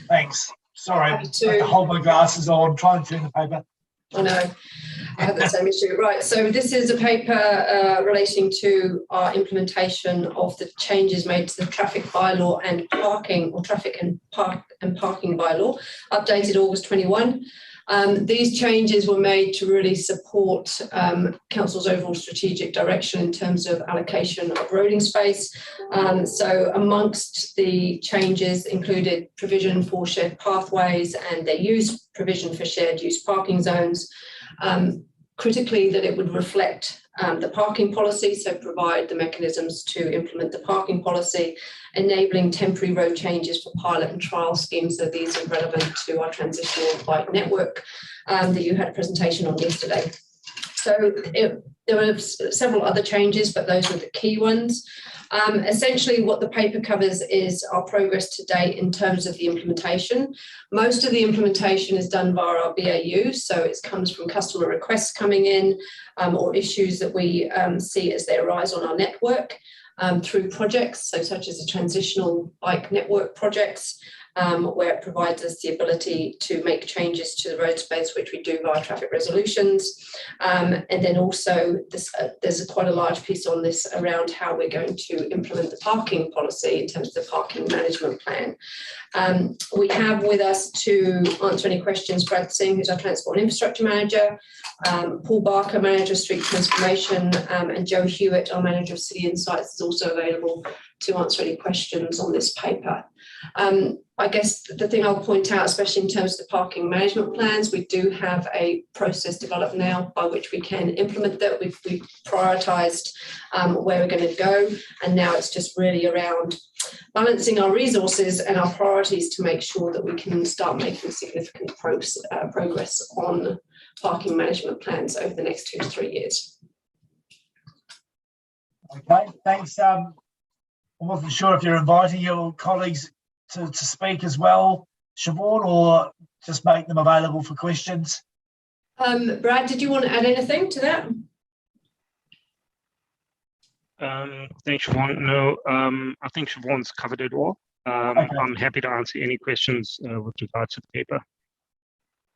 Thanks. Sorry, I have to hold my glasses on, try and turn the paper. I know, I have the same issue. Right, so this is a paper relating to our implementation of the changes made to the traffic bylaw and parking, or traffic and parking bylaw, updated August 21. These changes were made to really support Council's overall strategic direction in terms of allocation of roading space. So amongst the changes included provision for shared pathways and their use, provision for shared use parking zones, critically that it would reflect the parking policy, so provide the mechanisms to implement the parking policy, enabling temporary road changes for pilot and trial schemes. So these are relevant to our transitional bike network that you had a presentation on yesterday. So there were several other changes, but those were the key ones. Essentially what the paper covers is our progress to date in terms of the implementation. Most of the implementation is done via our BAU, so it comes from customer requests coming in or issues that we see as they arise on our network through projects, so such as the transitional bike network projects, where it provides us the ability to make changes to the road space, which we do via traffic resolutions. And then also there's quite a large piece on this around how we're going to implement the parking policy in terms of the parking management plan. We have with us to answer any questions Brad Singh, who's our Transport and Infrastructure Manager, Paul Barker, Manager of Street Transformation, and Joe Hewitt, our Manager of City Insights, is also available to answer any questions on this paper. I guess the thing I'll point out, especially in terms of the parking management plans, we do have a process developed now by which we can implement that. We've prioritised where we're going to go, and now it's just really around balancing our resources and our priorities to make sure that we can start making significant progress on parking management plans over the next 2 to 3 years. Okay, thanks. I wasn't sure if you're inviting your colleagues to speak as well, Siobhan, or just make them available for questions. Brad, did you want to add anything to that? Thanks, Siobhan. No, I think Siobhan's covered it all. Okay. I'm happy to answer any questions with regards to the paper.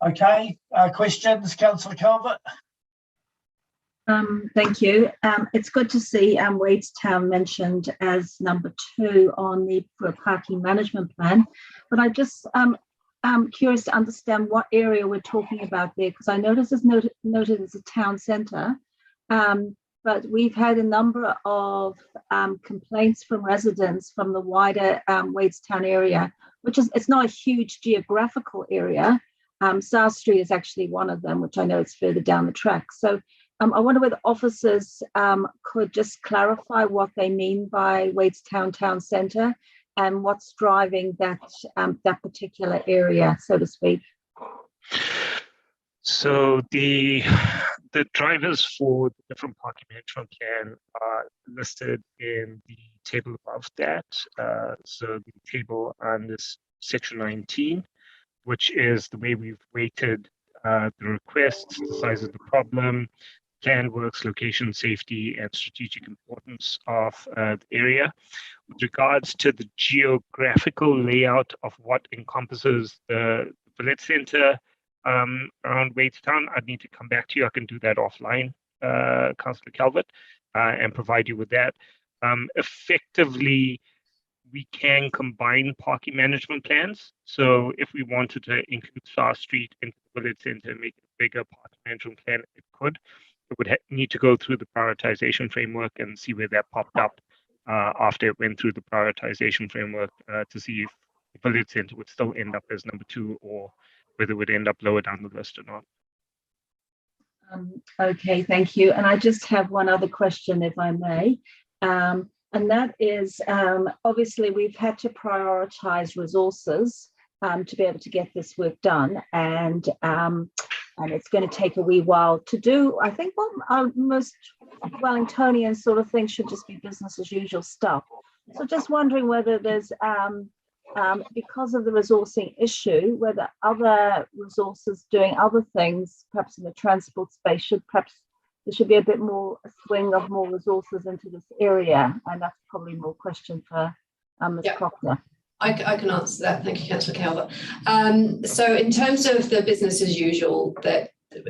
Okay, questions, Councillor Calvert? Thank you. It's good to see Wadestown mentioned as number 2 on the parking management plan, but I just curious to understand what area we're talking about there, because I notice it's noted as a town centre, but we've had a number of complaints from residents from the wider Wadestown area, which is, it's not a huge geographical area. South Street is actually one of them, which I know is further down the track. So I wonder whether officers could just clarify what they mean by Wadestown Town Centre and what's driving that that particular area, so to speak. So the drivers for the different parking management plan are listed in the table above that. So the table on this section 19, which is the way we've weighted the requests, the size of the problem, plan works, location, safety, and strategic importance of the area. With regards to the geographical layout of what encompasses the village centre around Wadestown, I'd need to come back to you. I can do that offline, Councillor Calvert, and provide you with that. Effectively, we can combine parking management plans. So if we wanted to include South Street into the village centre and make a bigger parking management plan, it could. It would need to go through the prioritization framework and see where that popped up after it went through the prioritization framework to see if the village centre would still end up as number 2 or whether it would end up lower down the list or not. Okay, thank you. And I just have one other question, if I may. And that is, obviously, we've had to prioritise resources to be able to get this work done. And it's going to take a wee while to do. I think what most Wellingtonians sort of think should just be business as usual stuff. So just wondering whether there's, because of the resourcing issue, whether other resources doing other things, perhaps in the transport space, there should be a bit more swing of more resources into this area. And that's probably more question for Ms. Proctor. I can answer that. Thank you, Councillor Calvert. So in terms of the business as usual,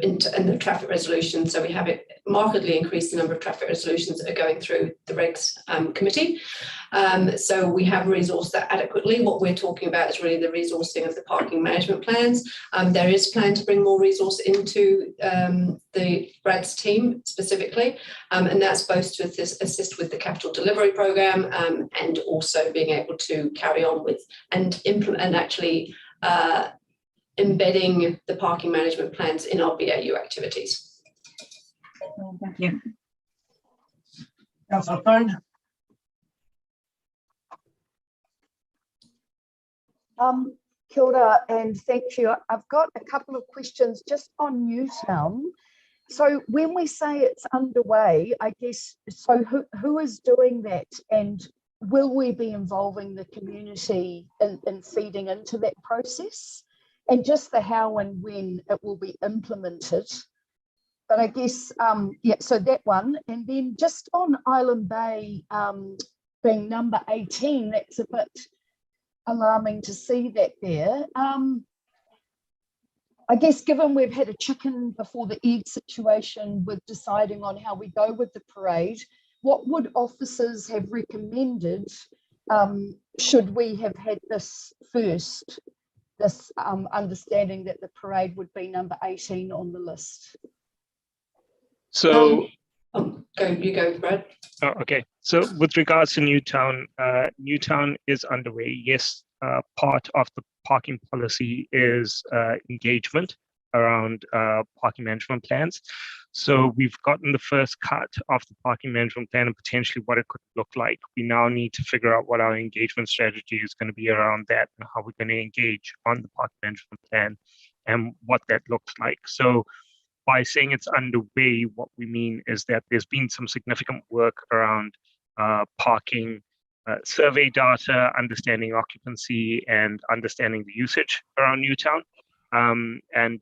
and the traffic resolution, so we have it markedly increased the number of traffic resolutions that are going through the regs committee. So we have resourced that adequately. What we're talking about is really the resourcing of the parking management plans. There is plan to bring more resource into the Brad's team specifically, and that's both to assist with the capital delivery program and also being able to carry on with and implement and actually embedding the parking management plans in our BAU activities. Thank you. Councillor Thune. Kia ora and thank you. I've got a couple of questions just on Newtown. So when we say it's underway, I guess, so who is doing that, and will we be involving the community in feeding into that process? And just the how and when it will be implemented. But I guess, yeah, so that one. And then just on Island Bay being number 18, that's a bit alarming to see that there. I guess given we've had a chicken before the egg situation with deciding on how we go with the parade, what would officers have recommended should we have had this first? This understanding that the parade would be number 18 on the list. So, you go, Brad. Okay. So with regards to Newtown, Newtown is underway. Yes, part of the parking policy is engagement around parking management plans. So we've gotten the first cut of the parking management plan and potentially what it could look like. We now need to figure out what our engagement strategy is going to be around that and how we're going to engage on the parking management plan and what that looks like. So by saying it's underway, what we mean is that there's been some significant work around parking survey data, understanding occupancy, and understanding the usage around Newtown. And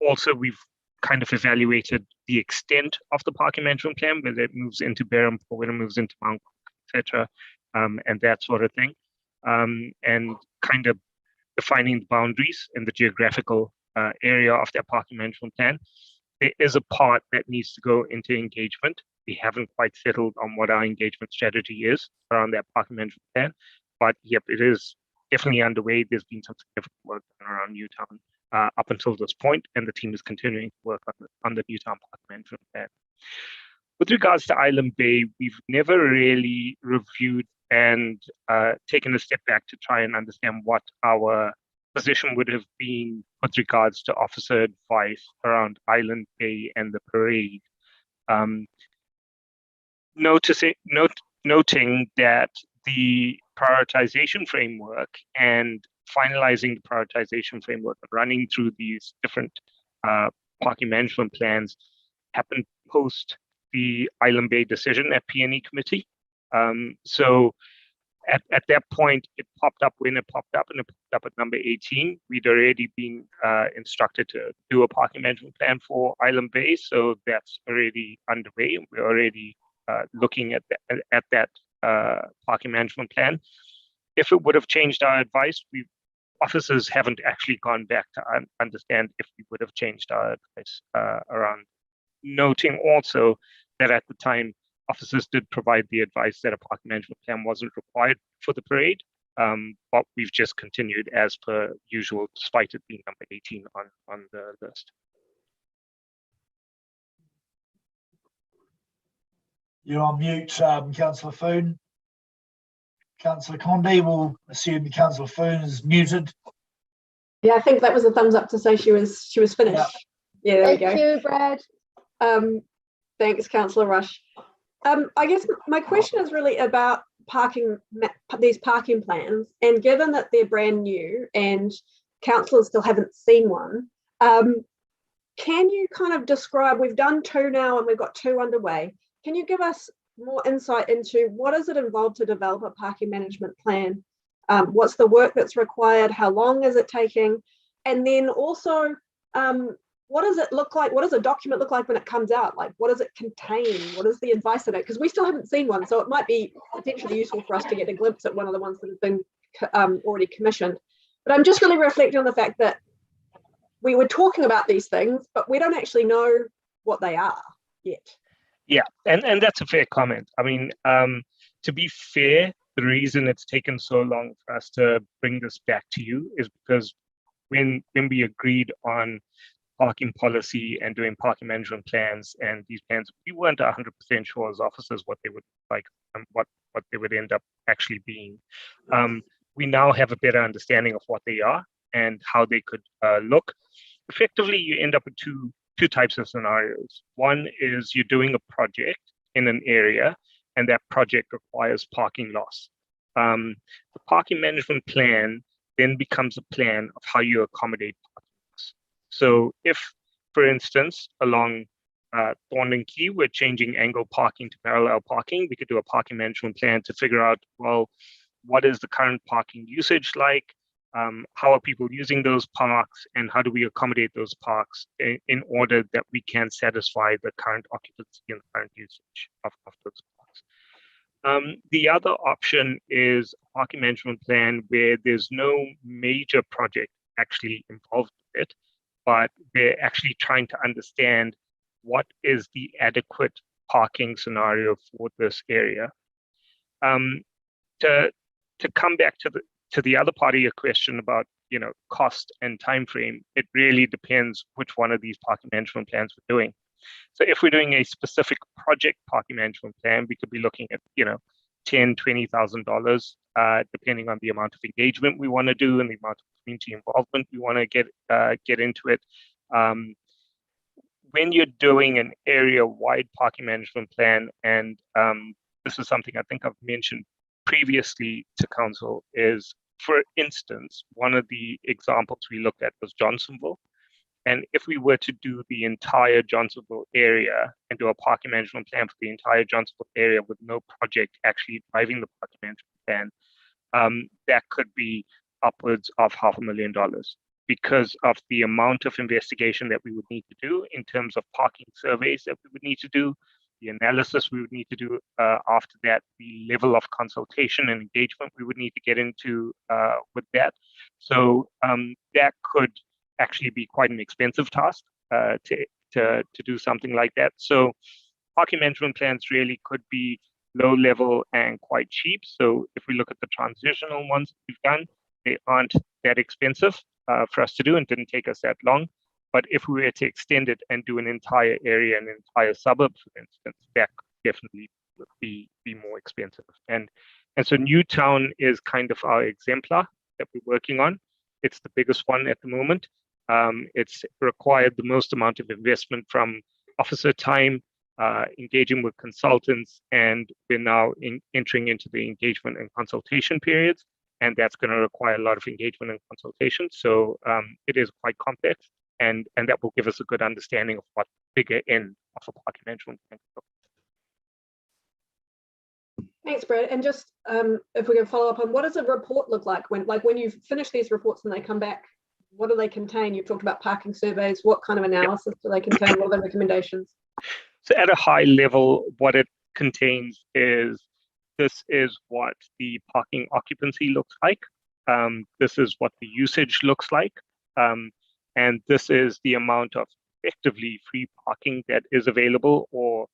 also, we've kind of evaluated the extent of the parking management plan, whether it moves into Berhampore, whether it moves into Mount Cook, etc., and that sort of thing, and kind of defining the boundaries and the geographical area of that parking management plan. There is a part that needs to go into engagement. We haven't quite settled on what our engagement strategy is around that parking management plan, but yep, it is definitely underway. There's been some significant work done around Newtown up until this point, and the team is continuing to work on the Newtown park management plan. With regards to Island Bay, we've never really reviewed and taken a step back to try and understand what our position would have been with regards to officer advice around Island Bay and the parade. Noting that the prioritization framework and finalizing the prioritization framework and running through these different parking management plans happened post the Island Bay decision at P&E committee. So at that point, it popped up when it popped up, and it popped up at number 18. We'd already been instructed to do a parking management plan for Island Bay, so that's already underway. We're already looking at that parking management plan. If it would have changed our advice, officers haven't actually gone back to understand if we would have changed our advice around. Noting also that at the time, officers did provide the advice that a parking management plan wasn't required for the parade, but we've just continued as per usual, despite it being number 18 on the list. You're on mute, Councillor Foon. Councillor Condé, will assume Councillor Foon is muted. Yeah, I think that was a thumbs up to say she was finished. Yeah, there we go. Thank you, Brad. Thanks, Councillor Rush. I guess my question is really about these parking plans, and given that they're brand new and councillors still haven't seen one, can you kind of describe, we've done 2 now and we've got 2 underway, can you give us more insight into what does it involve to develop a parking management plan? What's the work that's required? How long is it taking? And then also, what does it look like? What does a document look like when it comes out? Like, what does it contain? What is the advice in it? Because we still haven't seen one, so it might be potentially useful for us to get a glimpse at one of the ones that have been already commissioned. But I'm just really reflecting on the fact that we were talking about these things, but we don't actually know what they are yet. Yeah, and that's a fair comment. I mean, to be fair, the reason it's taken so long for us to bring this back to you is because when we agreed on parking policy and doing parking management plans and these plans, we weren't 100% sure as officers what they would like and what they would end up actually being. We now have a better understanding of what they are and how they could look. Effectively, you end up with two types of scenarios. One is you're doing a project in an area and that project requires parking loss. The parking management plan then becomes a plan of how you accommodate parking loss. So if, for instance, along Thorndon Quay, we're changing angle parking to parallel parking, we could do a parking management plan to figure out, well, what is the current parking usage like? How are people using those parks, and how do we accommodate those parks in order that we can satisfy the current occupancy and the current usage of those parks? The other option is a parking management plan where there's no major project actually involved with it, but they're actually trying to understand what is the adequate parking scenario for this area. To come back to the other part of your question about cost and time frame, it really depends which one of these parking management plans we're doing. So if we're doing a specific project parking management plan, we could be looking at $10,000, $20,000 depending on the amount of engagement we want to do and the amount of community involvement we want to get into it. When you're doing an area-wide parking management plan, and this is something I think I've mentioned previously to council, is, for instance, one of the examples we looked at was Johnsonville. And if we were to do the entire Johnsonville area and do a parking management plan for the entire Johnsonville area with no project actually driving the parking management plan, that could be upwards of $500,000 because of the amount of investigation that we would need to do in terms of parking surveys that we would need to do, the analysis we would need to do after that, the level of consultation and engagement we would need to get into with that. So that could actually be quite an expensive task to do something like that. So parking management plans really could be low level and quite cheap. So if we look at the transitional ones we've done, they aren't that expensive for us to do and didn't take us that long. But if we were to extend it and do an entire area, an entire suburb, for instance, that could definitely be more expensive. And so Newtown is kind of our exemplar that we're working on. It's the biggest one at the moment. It's required the most amount of investment from officer time, engaging with consultants, and we're now entering into the engagement and consultation periods, and that's going to require a lot of engagement and consultation. So it is quite complex, and that will give us a good understanding of what bigger end of a parking management plan. Thanks, Brad. And just if we can follow up on, what does a report look like when you finish these reports and they come back? What do they contain? You've talked about parking surveys. What kind of analysis do they contain? What are the recommendations? So at a high level, what it contains is, this is what the parking occupancy looks like. This is what the usage looks like. And this is the amount of effectively free parking that is available, or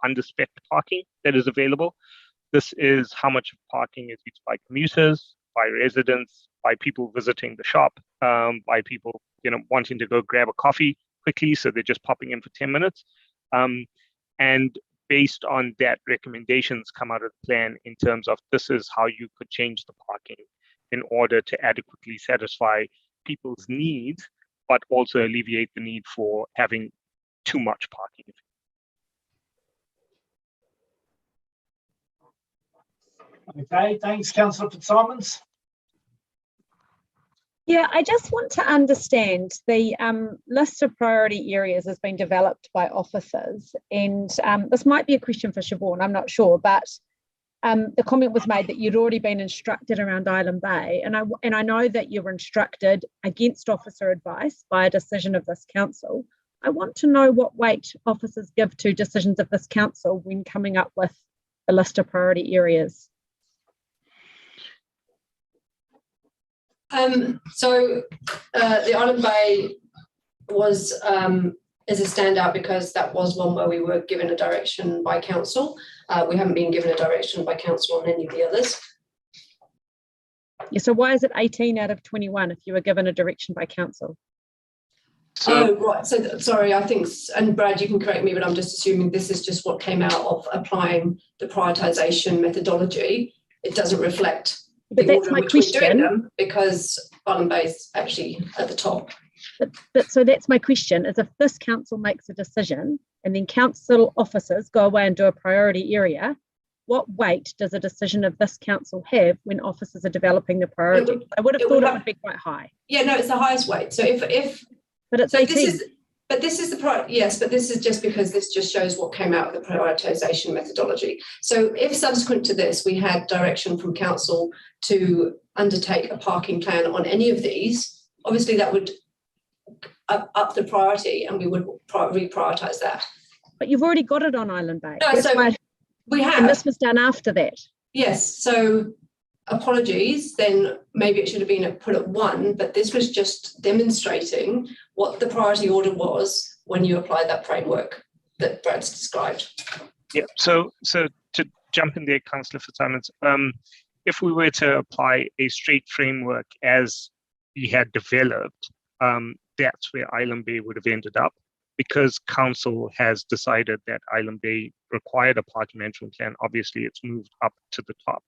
under-spec parking that is available. This is how much parking is used by commuters, by residents, by people visiting the shop, by people wanting to go grab a coffee quickly, so they're just popping in for 10 minutes. And based on that, recommendations come out of the plan in terms of, this is how you could change the parking in order to adequately satisfy people's needs, but also alleviate the need for having too much parking. Okay, thanks, Councillor Fitzsimons. Yeah, I just want to understand the list of priority areas has been developed by officers, and this might be a question for Siobhan, I'm not sure, but the comment was made that you'd already been instructed around Island Bay, and I know that you were instructed against officer advice by a decision of this council. I want to know what weight officers give to decisions of this council when coming up with a list of priority areas. So the Island Bay was is a standout because that was one where we were given a direction by council. We haven't been given a direction by council on any of the others. Yeah, so why is it 18 out of 21 if you were given a direction by council? So, right, so sorry, I think, and Brad, you can correct me, but I'm just assuming this is just what came out of applying the prioritisation methodology. It doesn't reflect but the that's order my in which we're doing question. them, because Island Bay is actually at the top. But so that's my question, is if this council makes a decision and then council officers go away and do a priority area, what weight does a decision of this council have when officers are developing the priority? I would have thought it would be quite high. Yeah, no, it's the highest weight. So if but it's so 18. this is the yes, but this is just because this just shows what came out of the prioritisation methodology. So if subsequent to this we had direction from council to undertake a parking plan on any of these, obviously that would up the priority, and we would reprioritise that. But you've already got it on Island Bay. No, so we have. And this was done after that. Yes, so apologies, then maybe it should have been put at 1, but this was just demonstrating what the priority order was when you applied that framework that Brad's described. Yeah, so to jump in there, Councillor Fitzsimons, if we were to apply a straight framework as we had developed, that's where Island Bay would have ended up, because council has decided that Island Bay required a parking management plan. Obviously, it's moved up to the top.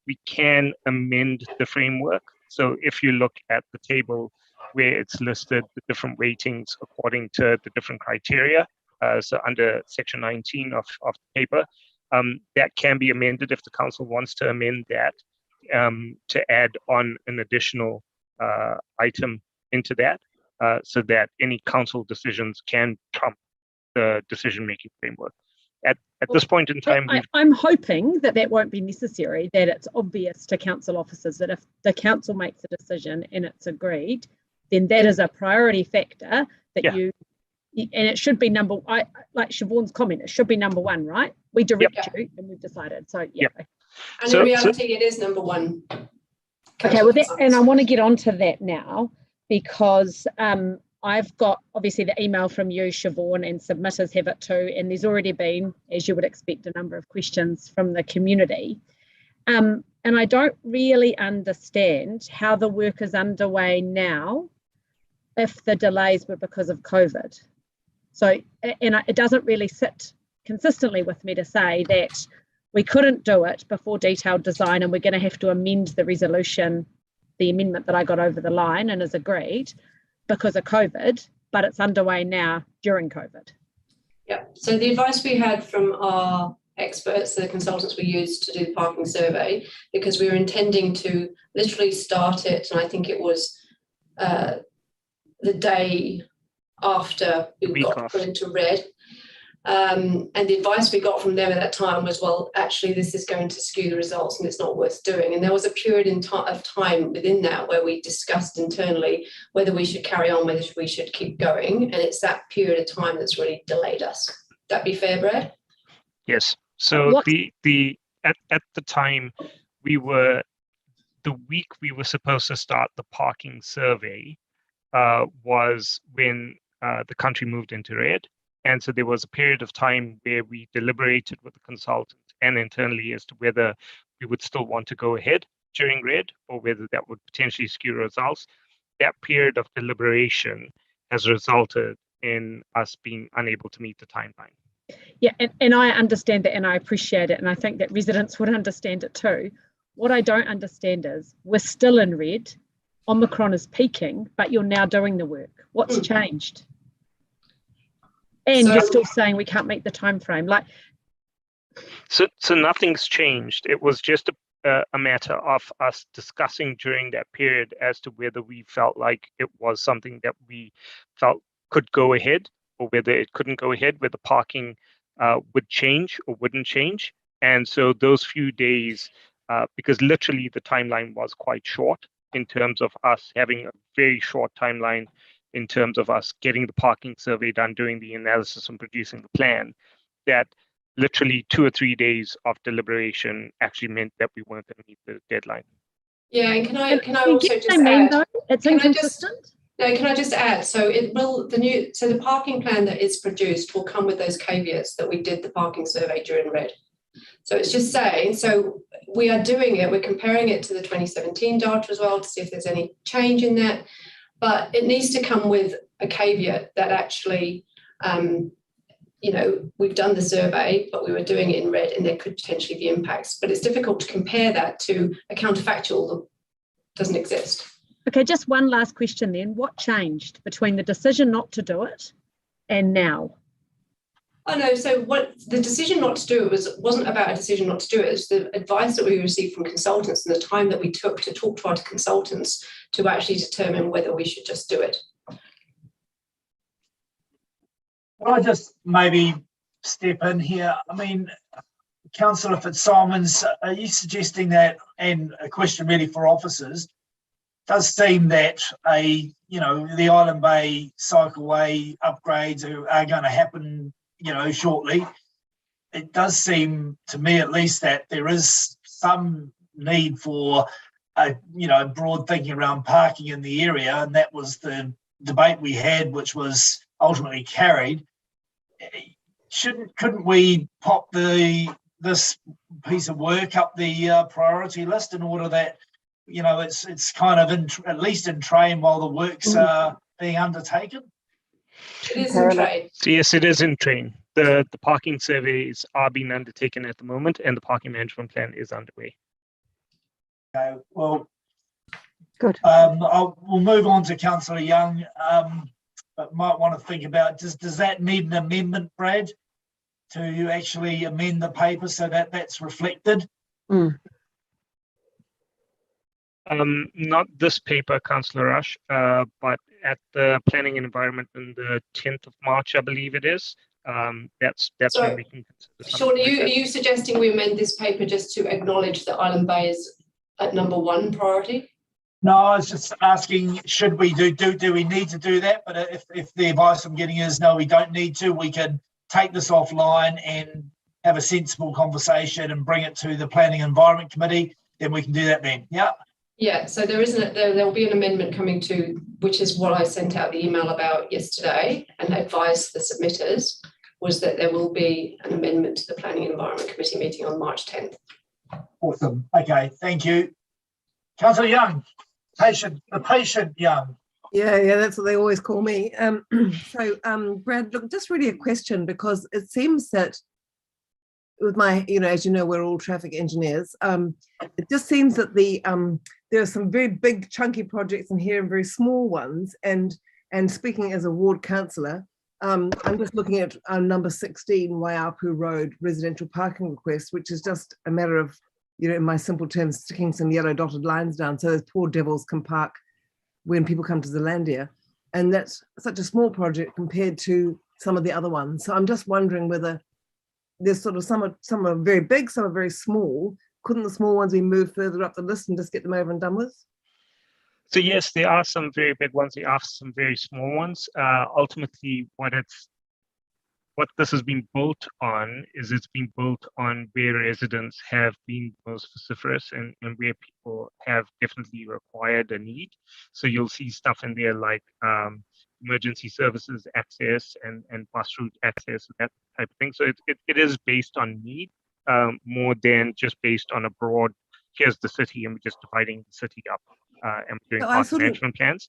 we can amend the framework. So if you look at the table where it's listed the different weightings according to the different criteria, so under section 19 of the paper, that can be amended if the council wants to amend that to add on an additional item into that, so that any council decisions can trump the decision-making framework. At this point in time, I'm hoping that won't be necessary, that it's obvious to council officers that if the council makes a decision and it's agreed, then that is a priority factor that and it should be like Siobhan's comment, it should be number one, right? We direct you and we've decided. So And in reality, it is number one. Okay, well, and I want to get on to that now, because I've got obviously the email from you, Siobhan, and submitters have it too, and there's already been, as you would expect, a number of questions from the community. And I don't really understand how the work is underway now if the delays were because of COVID. So, it doesn't really sit consistently with me to say that we couldn't do it before detailed design and we're going to have to amend the resolution, the amendment that I got over the line and is agreed because of COVID, but it's underway now during COVID. Yeah, so the advice we had from our experts, the consultants we used to do the parking survey, because we were intending to literally start it, and I think it was the day after we got put into red. And the advice we got from them at that time was, well, actually, this is going to skew the results and it's not worth doing. And there was a period of time within that where we discussed internally whether we should carry on, whether we should keep going. And it's that period of time that's really delayed us. That be fair, Brad? Yes. So at the time, the week we were supposed to start the parking survey was when the country moved into red. And so there was a period of time where we deliberated with the consultant and internally as to whether we would still want to go ahead during red or whether that would potentially skew results. That period of deliberation has resulted in us being unable to meet the timeline. Yeah, and I understand that and I appreciate it. And I think that residents would understand it too. What I don't understand is we're still in red, Omicron is peaking, but you're now doing the work. What's changed? And you're still saying we can't meet the time frame. So nothing's changed. It was just a matter of us discussing during that period as to whether we felt like it was something that we felt could go ahead or whether it couldn't go ahead, whether parking would change or wouldn't change. And so those few days, because literally the timeline was quite short in terms of us having a very short timeline in terms of us getting the parking survey done, doing the analysis and producing the plan, that literally 2 or 3 days of deliberation actually meant that we weren't going to meet the deadline. Yeah, and can I also just add? It's inconsistent. Can I just add? So the parking plan that is produced will come with those caveats that we did the parking survey during red. So it's just saying, so we are doing it, we're comparing it to the 2017 data as well to see if there's any change in that. But it needs to come with a caveat that actually, we've done the survey, but we were doing it in red and there could potentially be impacts. But it's difficult to compare that to a counterfactual that doesn't exist. Okay, just one last question then. What changed between the decision not to do it and now? Oh no, so what the decision not to do it wasn't about a decision not to do it. It's the advice that we received from consultants and the time that we took to talk to our consultants to actually determine whether we should just do it. Well, I just maybe step in here. I mean, Councillor Fitzsimons, are you suggesting that, and a question really for officers, does seem that the Island Bay cycleway upgrades are going to happen shortly. It does seem to me at least that there is some need for broad thinking around parking in the area, and that was the debate we had, which was ultimately carried. Couldn't we pop this piece of work up the priority list in order that it's kind of at least in train while the works are being undertaken? It is in train. So yes, it is in train. The parking surveys are being undertaken at the moment and the parking management plan is underway. Okay, well, good. We'll move on to Councillor Young, but might want to think about, does that need an amendment, Brad, to actually amend the paper so that that's reflected? Not this paper, Councillor Rush, but at the Planning and Environment on the 10th of March, I believe it is. That's when we can consider. Sean, are you suggesting we amend this paper just to acknowledge that Island Bay is at #1 priority? No, I was just asking, should we do we need to do that? But if the advice I'm getting is no, we don't need to, we can take this offline and have a sensible conversation and bring it to the Planning and Environment Committee, then we can do that then. Yeah. Yeah, so there will be an amendment coming to, which is what I sent out the email about yesterday and advised the submitters, was that there will be an amendment to the Planning and Environment Committee meeting on March 10th. Awesome. Okay, thank you. Councillor Young, the patient Young. Yeah, that's what they always call me. Brad, look, just really a question, because it seems that with my, as you know, we're all traffic engineers. It just seems that there are some very big chunky projects in here and very small ones. And speaking as a ward councillor, I'm just looking at number 16, Waihanga Road residential parking request, which is just a matter of, in my simple terms, sticking some yellow dotted lines down so those poor devils can park when people come to Zealandia. And that's such a small project compared to some of the other ones. So I'm just wondering whether there's sort of some are very big, some are very small. Couldn't the small ones be moved further up the list and just get them over and done with? So yes, there are some very big ones. There are some very small ones. Ultimately, what this has been built on is it's been built on where residents have been most vociferous and where people have definitely required a need. So you'll see stuff in there like emergency services access and bus route access, that type of thing. So it is based on need more than just based on a broad, here's the city and we're just dividing the city up and doing park management plans.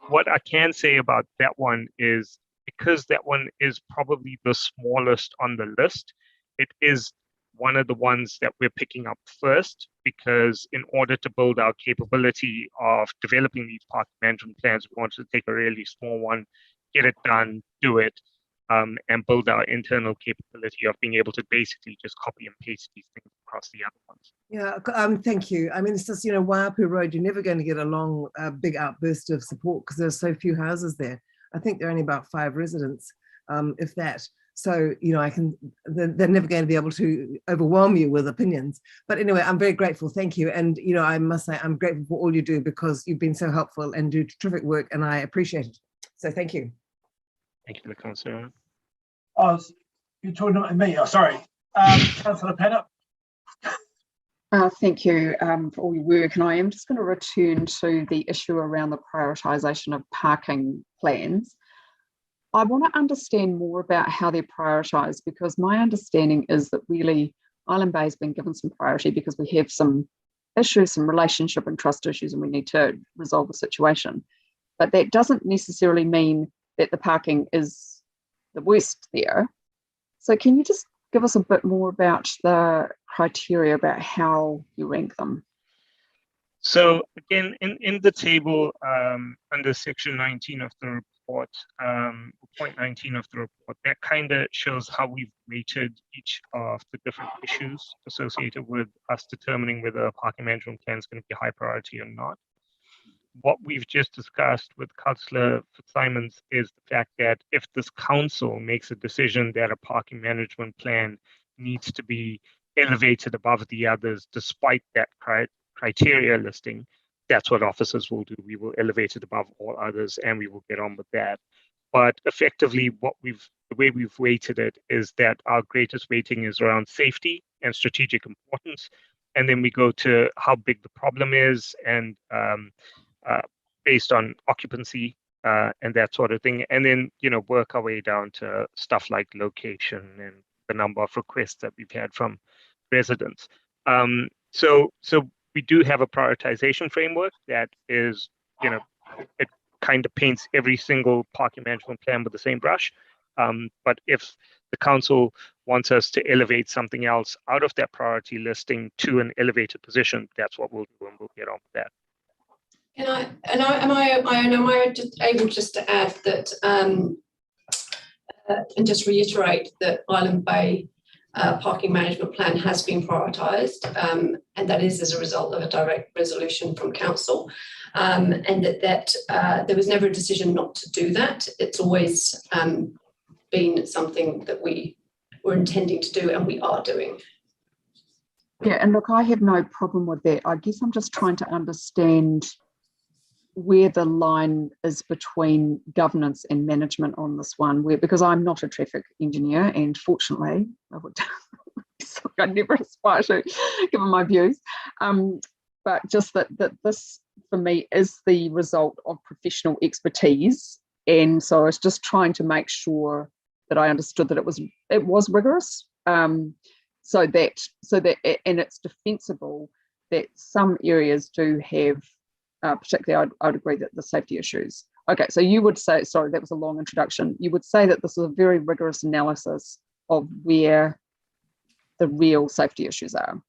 What I can say about that one is, because that one is probably the smallest on the list, it is one of the ones that we're picking up first, because in order to build our capability of developing these park management plans, we wanted to take a really small one, get it done, do it, and build our internal capability of being able to basically just copy and paste these things across the other ones. Yeah, thank you. I mean, it's just, Waihanga Road, you're never going to get a long, big outburst of support because there's so few houses there. I think there are only about 5 residents, if that. So, they're never going to be able to overwhelm you with opinions. But anyway, I'm very grateful. Thank you. And, I must say, I'm grateful for all you do because you've been so helpful and do terrific work, and I appreciate it. So thank you. Thank you, Councillor. Oh, you're talking to me. Oh, sorry. Councillor Pennant. Thank you for all your work, and I am just going to return to the issue around the prioritisation of parking plans. I want to understand more about how they're prioritised, because my understanding is that really Island Bay has been given some priority because we have some issues, some relationship and trust issues, and we need to resolve the situation. But that doesn't necessarily mean that the parking is the worst there. So can you just give us a bit more about the criteria about how you rank them? So again, in the table under section 19 of the report, point 19 of the report, that kind of shows how we've rated each of the different issues associated with us determining whether a parking management plan is going to be high priority or not. What we've just discussed with Councillor Fitzsimons is the fact that if this council makes a decision that a parking management plan needs to be elevated above the others, despite that criteria listing, that's what officers will do. We will elevate it above all others and we will get on with that. But effectively, the way we've weighted it is that our greatest weighting is around safety and strategic importance. And then we go to how big the problem is and based on occupancy and that sort of thing. And then, work our way down to stuff like location and the number of requests that we've had from residents. So we do have a prioritization framework that is, it kind of paints every single parking management plan with the same brush. But if the council wants us to elevate something else out of that priority listing to an elevated position, that's what we'll do, and we'll get on with that. Am I just able just to add that and just reiterate that Island Bay parking management plan has been prioritised, and that is as a result of a direct resolution from council, and that there was never a decision not to do that. It's always been something that we were intending to do, and we are doing. Yeah, and look, I have no problem with that. I guess I'm just trying to understand where the line is between governance and management on this one, because I'm not a traffic engineer, and fortunately, I never aspire to, given my views. But just that this, for me, is the result of professional expertise, and so I was just trying to make sure that I understood that it was rigorous, so that and it's defensible that some areas do have. Particularly, I would agree that the safety issues. Okay, so you would say, sorry, that was a long introduction. You would say that this is a very rigorous analysis of where the real safety issues are.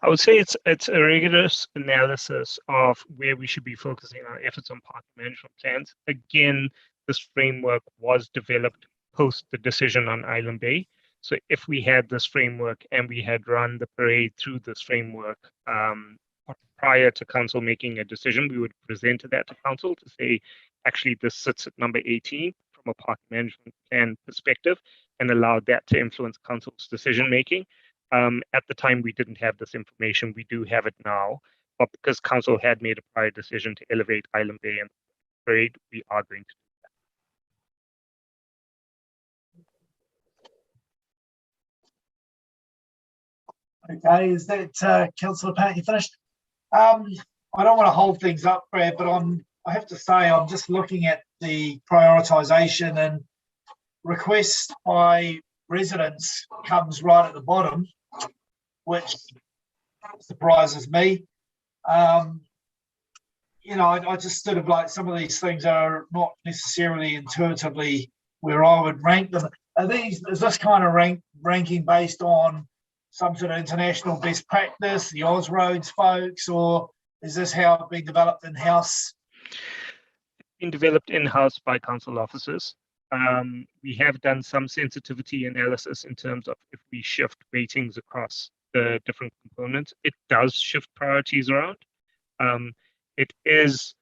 I would say it's a rigorous analysis of where we should be focusing our efforts on park management plans. Again, this framework was developed post the decision on Island Bay. So if we had this framework and we had run the parade through this framework, prior to council making a decision, we would present that to council to say, actually, this sits at number 18 from a park management plan perspective, and allow that to influence council's decision making. At the time, we didn't have this information. We do have it now, but because council had made a prior decision to elevate Island Bay and parade, we are going to do that. Okay, is that Councillor Pat, you finished? I don't want to hold things up, Brad, but I have to say I'm just looking at the prioritisation, and requests by residents comes right at the bottom, which surprises me. You know, I just sort of like some of these things are not necessarily intuitively where I would rank them. Is this kind of ranking based on some sort of international best practice, the Ausroads folks, or is this how it's been developed in-house? Been developed in-house by council officers. We have done some sensitivity analysis in terms of if we shift weightings across the different components, it does shift priorities around. It is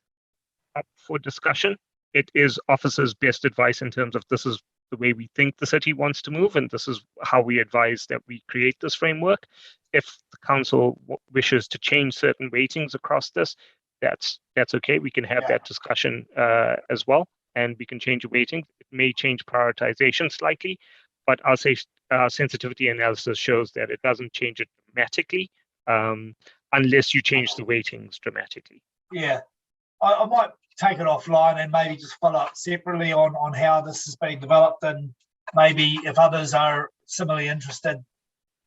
up for discussion. It is officers' best advice in terms of this is the way we think the city wants to move, and this is how we advise that we create this framework. If the council wishes to change certain weightings across this, that's okay. We can have that discussion as well, and we can change the weightings. It may change prioritization slightly, but I'll say sensitivity analysis shows that it doesn't change it dramatically unless you change the weightings dramatically. Yeah, I might take it offline and maybe just follow up separately on how this has been developed, and maybe if others are similarly interested,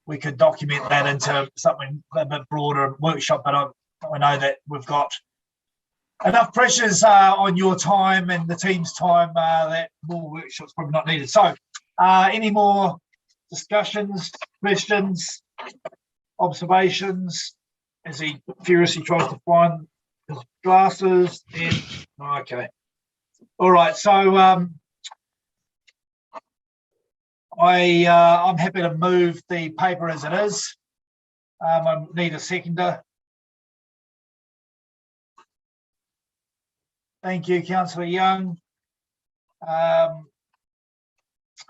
we could document that into something a bit broader workshop. But I know that we've got enough pressures on your time and the team's time that more workshops probably not needed. So any more discussions, questions, observations, as he furiously tries to find his glasses? And okay, all right, so I'm happy to move the paper as it is. I need a seconder. Thank you, Councillor Young.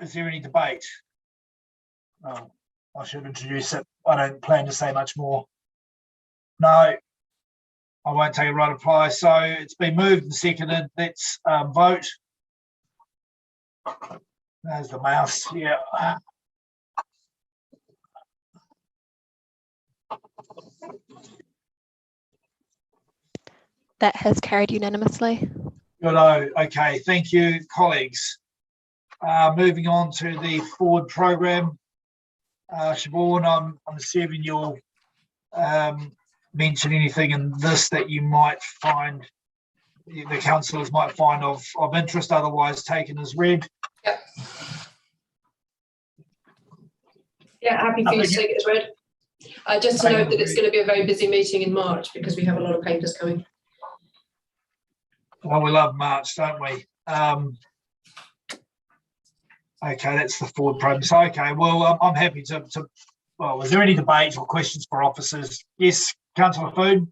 Is there any debate? Oh, I should introduce it. I don't plan to say much more. No, I won't take a right reply. So it's been moved and seconded. Let's vote. There's the mouse. Yeah. That has carried unanimously. Good. Okay. Thank you, colleagues. Moving on to the forward program. Siobhan, I'm assuming you'll mention anything in this that you might find, the councillors might find of interest, otherwise taken as read. Yep. Yeah, happy for you to take it as read. Just to note that it's going to be a very busy meeting in March because we have a lot of papers coming. Well, we love March, don't we? Okay, that's the forward program. So, okay, well, I'm happy to. Well, is there any debate or questions for officers? Yes, Councillor Food.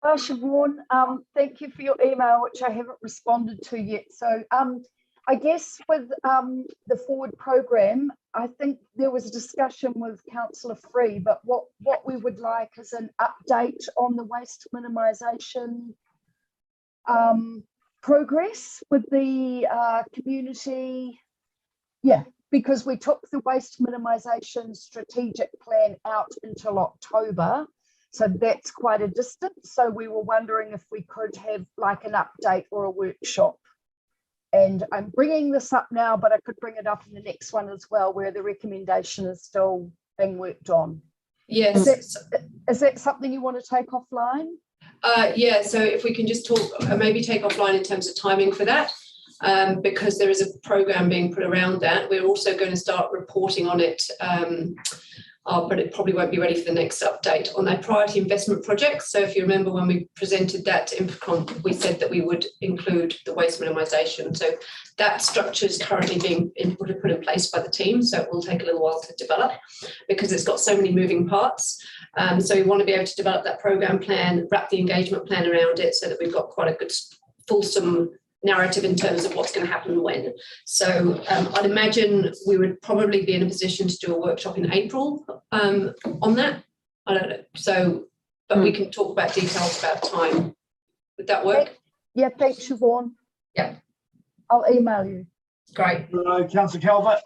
Siobhan, thank you for your email, which I haven't responded to yet. So I guess with the forward program, I think there was a discussion with Councillor Free, but what we would like is an update on the waste minimisation progress with the community. Yeah, because we took the waste minimisation strategic plan out until October. So that's quite a distance. So we were wondering if we could have like an update or a workshop. And I'm bringing this up now, but I could bring it up in the next one as well, where the recommendation is still being worked on. Yes. Is that something you want to take offline? Yeah, so if we can just talk, maybe take offline in terms of timing for that, because there is a program being put around that. We're also going to start reporting on it, but it probably won't be ready for the next update on their priority investment projects. So if you remember when we presented that to InfoCon, we said that we would include the waste minimisation. So that structure is currently being put in place by the team. So it will take a little while to develop because it's got so many moving parts. So we want to be able to develop that program plan, wrap the engagement plan around it so that we've got quite a good fulsome narrative in terms of what's going to happen when. So I'd imagine we would probably be in a position to do a workshop in April on that. I don't know. So, but we can talk about details about time. Would that work? Yeah, thanks, Siobhan. Yeah. I'll email you. Great. Councillor Calvert.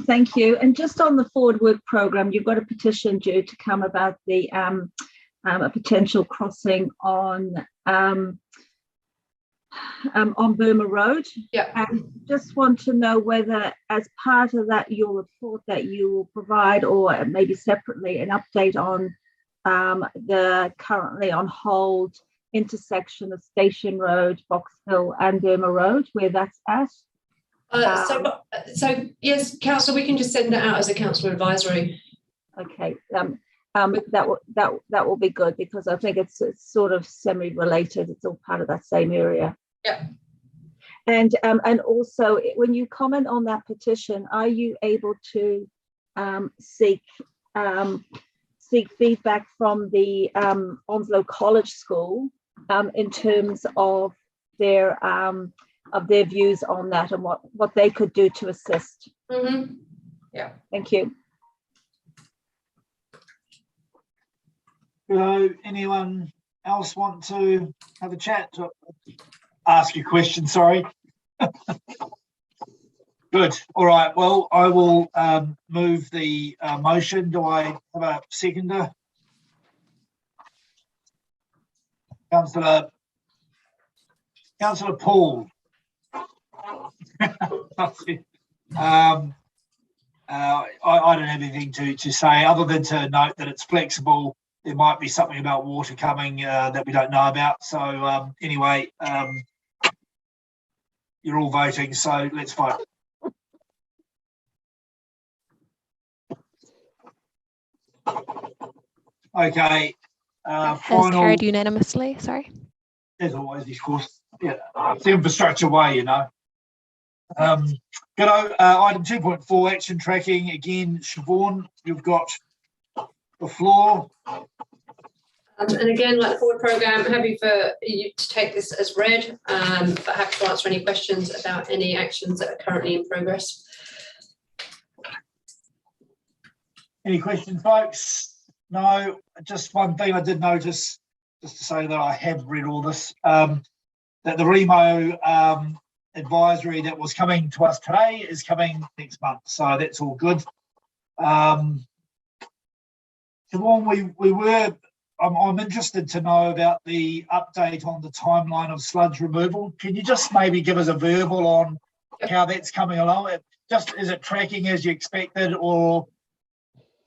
Thank you. And just on the forward work program, you've got a petition due to come about the a potential crossing on Burma Road. Yeah. And just want to know whether, as part of that, your report that you will provide, or maybe separately, an update on the currently on hold intersection of Station Road, Box Hill, and Burma Road, where that's at. So yes, Councillor, we can just send that out as a council advisory. Okay. That will be good, because I think it's sort of semi-related. It's all part of that same area. Yeah. And also, when you comment on that petition, are you able to seek feedback from the Onslow College School in terms of their views on that and what they could do to assist? Mm-hmm. Yeah. Thank you. Anyone else want to have a chat? Ask a question, sorry. Good. All right. Well, I will move the motion. Do I have a seconder? Councillor Paul. I don't have anything to say other than to note that it's flexible. There might be something about water coming that we don't know about. So anyway, you're all voting, so let's vote. Okay. Has carried unanimously, sorry. As always, of course. Yeah, it's the infrastructure way, you know. Item 2.4, action tracking. Again, Siobhan, you've got the floor. And again, like the forward program, happy for you to take this as read, but happy to answer any questions about any actions that are currently in progress. Any questions, folks? No, just one thing I did notice, just to say that I have read all this, that the Remo advisory that was coming to us today is coming next month, so that's all good. Siobhan, I'm interested to know about the update on the timeline of sludge removal. Can you just maybe give us a verbal on how that's coming along? Is it tracking as you expected, or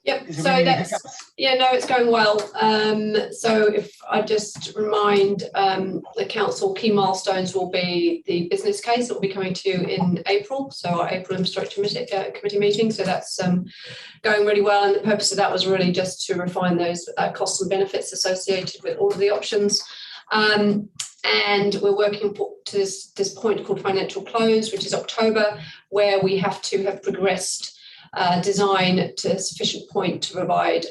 Yep, Is so there any that's, hiccups? yeah, no, it's going well. So if I just remind the council, key milestones will be the business case that will be coming to you in April. So our April infrastructure committee meeting. So that's going really well. And the purpose of that was really just to refine those costs and benefits associated with all of the options. And we're working to this point called financial close, which is October, where we have to have progressed design to a sufficient point to provide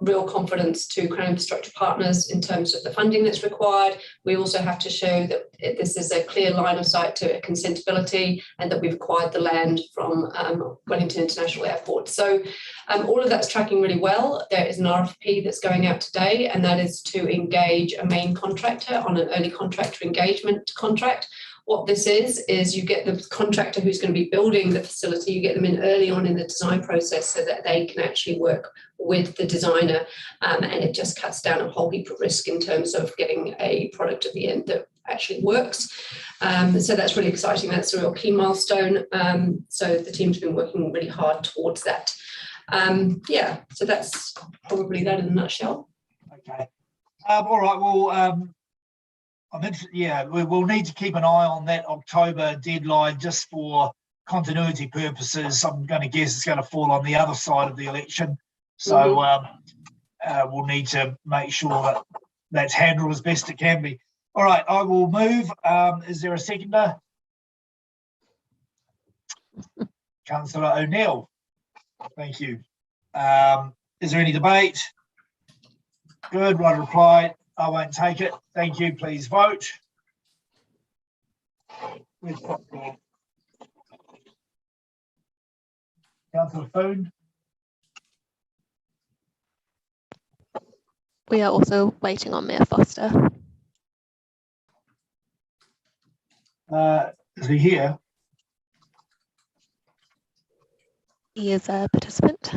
real confidence to Crown Infrastructure partners in terms of the funding that's required. We also have to show that this is a clear line of sight to consentability and that we've acquired the land from Wellington International Airport. So all of that's tracking really well. There is an RFP that's going out today, and that is to engage a main contractor on an early contractor engagement contract. What this is you get the contractor who's going to be building the facility, you get them in early on in the design process so that they can actually work with the designer, and it just cuts down a whole heap of risk in terms of getting a product at the end that actually works. So that's really exciting. That's a real key milestone. So the team's been working really hard towards that. Yeah, so that's probably that in a nutshell. Okay. All right, well, I'm interested, yeah, we'll need to keep an eye on that October deadline just for continuity purposes. I'm going to guess it's going to fall on the other side of the election. So we'll need to make sure that that's handled as best it can be. All right, I will move. Is there a seconder? Councillor O'Neill. Thank you. Is there any debate? Good, right reply. I won't take it. Thank you. Please vote. Councillor Foon. We are also waiting on Mayor Foster. Is he here? He is a participant.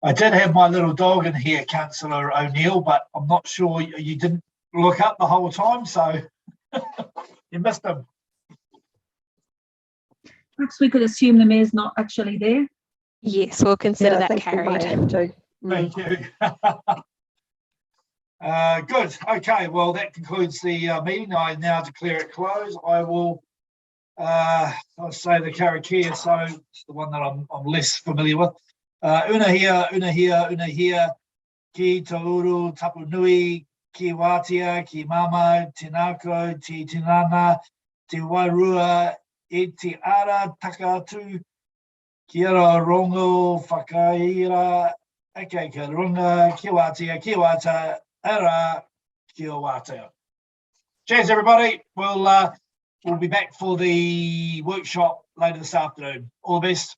I did have my little dog in here, Councillor O'Neill, but I'm not sure you didn't look up the whole time, so you missed him. Perhaps we could assume the mayor's not actually there. Yes, we'll consider that carried. Thank you. Good. Okay, well, that concludes the meeting. I now declare it closed. I will I'll say the karakia, so it's the one that I'm less familiar with. Una hia, ki tauru, tapu nui, ki watia, ki mama, tinako, ti tinana, te wairua, e te ara takatu, ki ara rongo, whakaira, ake ka runga, ki watia, ki wata, ara, ki wata. Cheers, everybody. We'll be back for the workshop later this afternoon. All the best.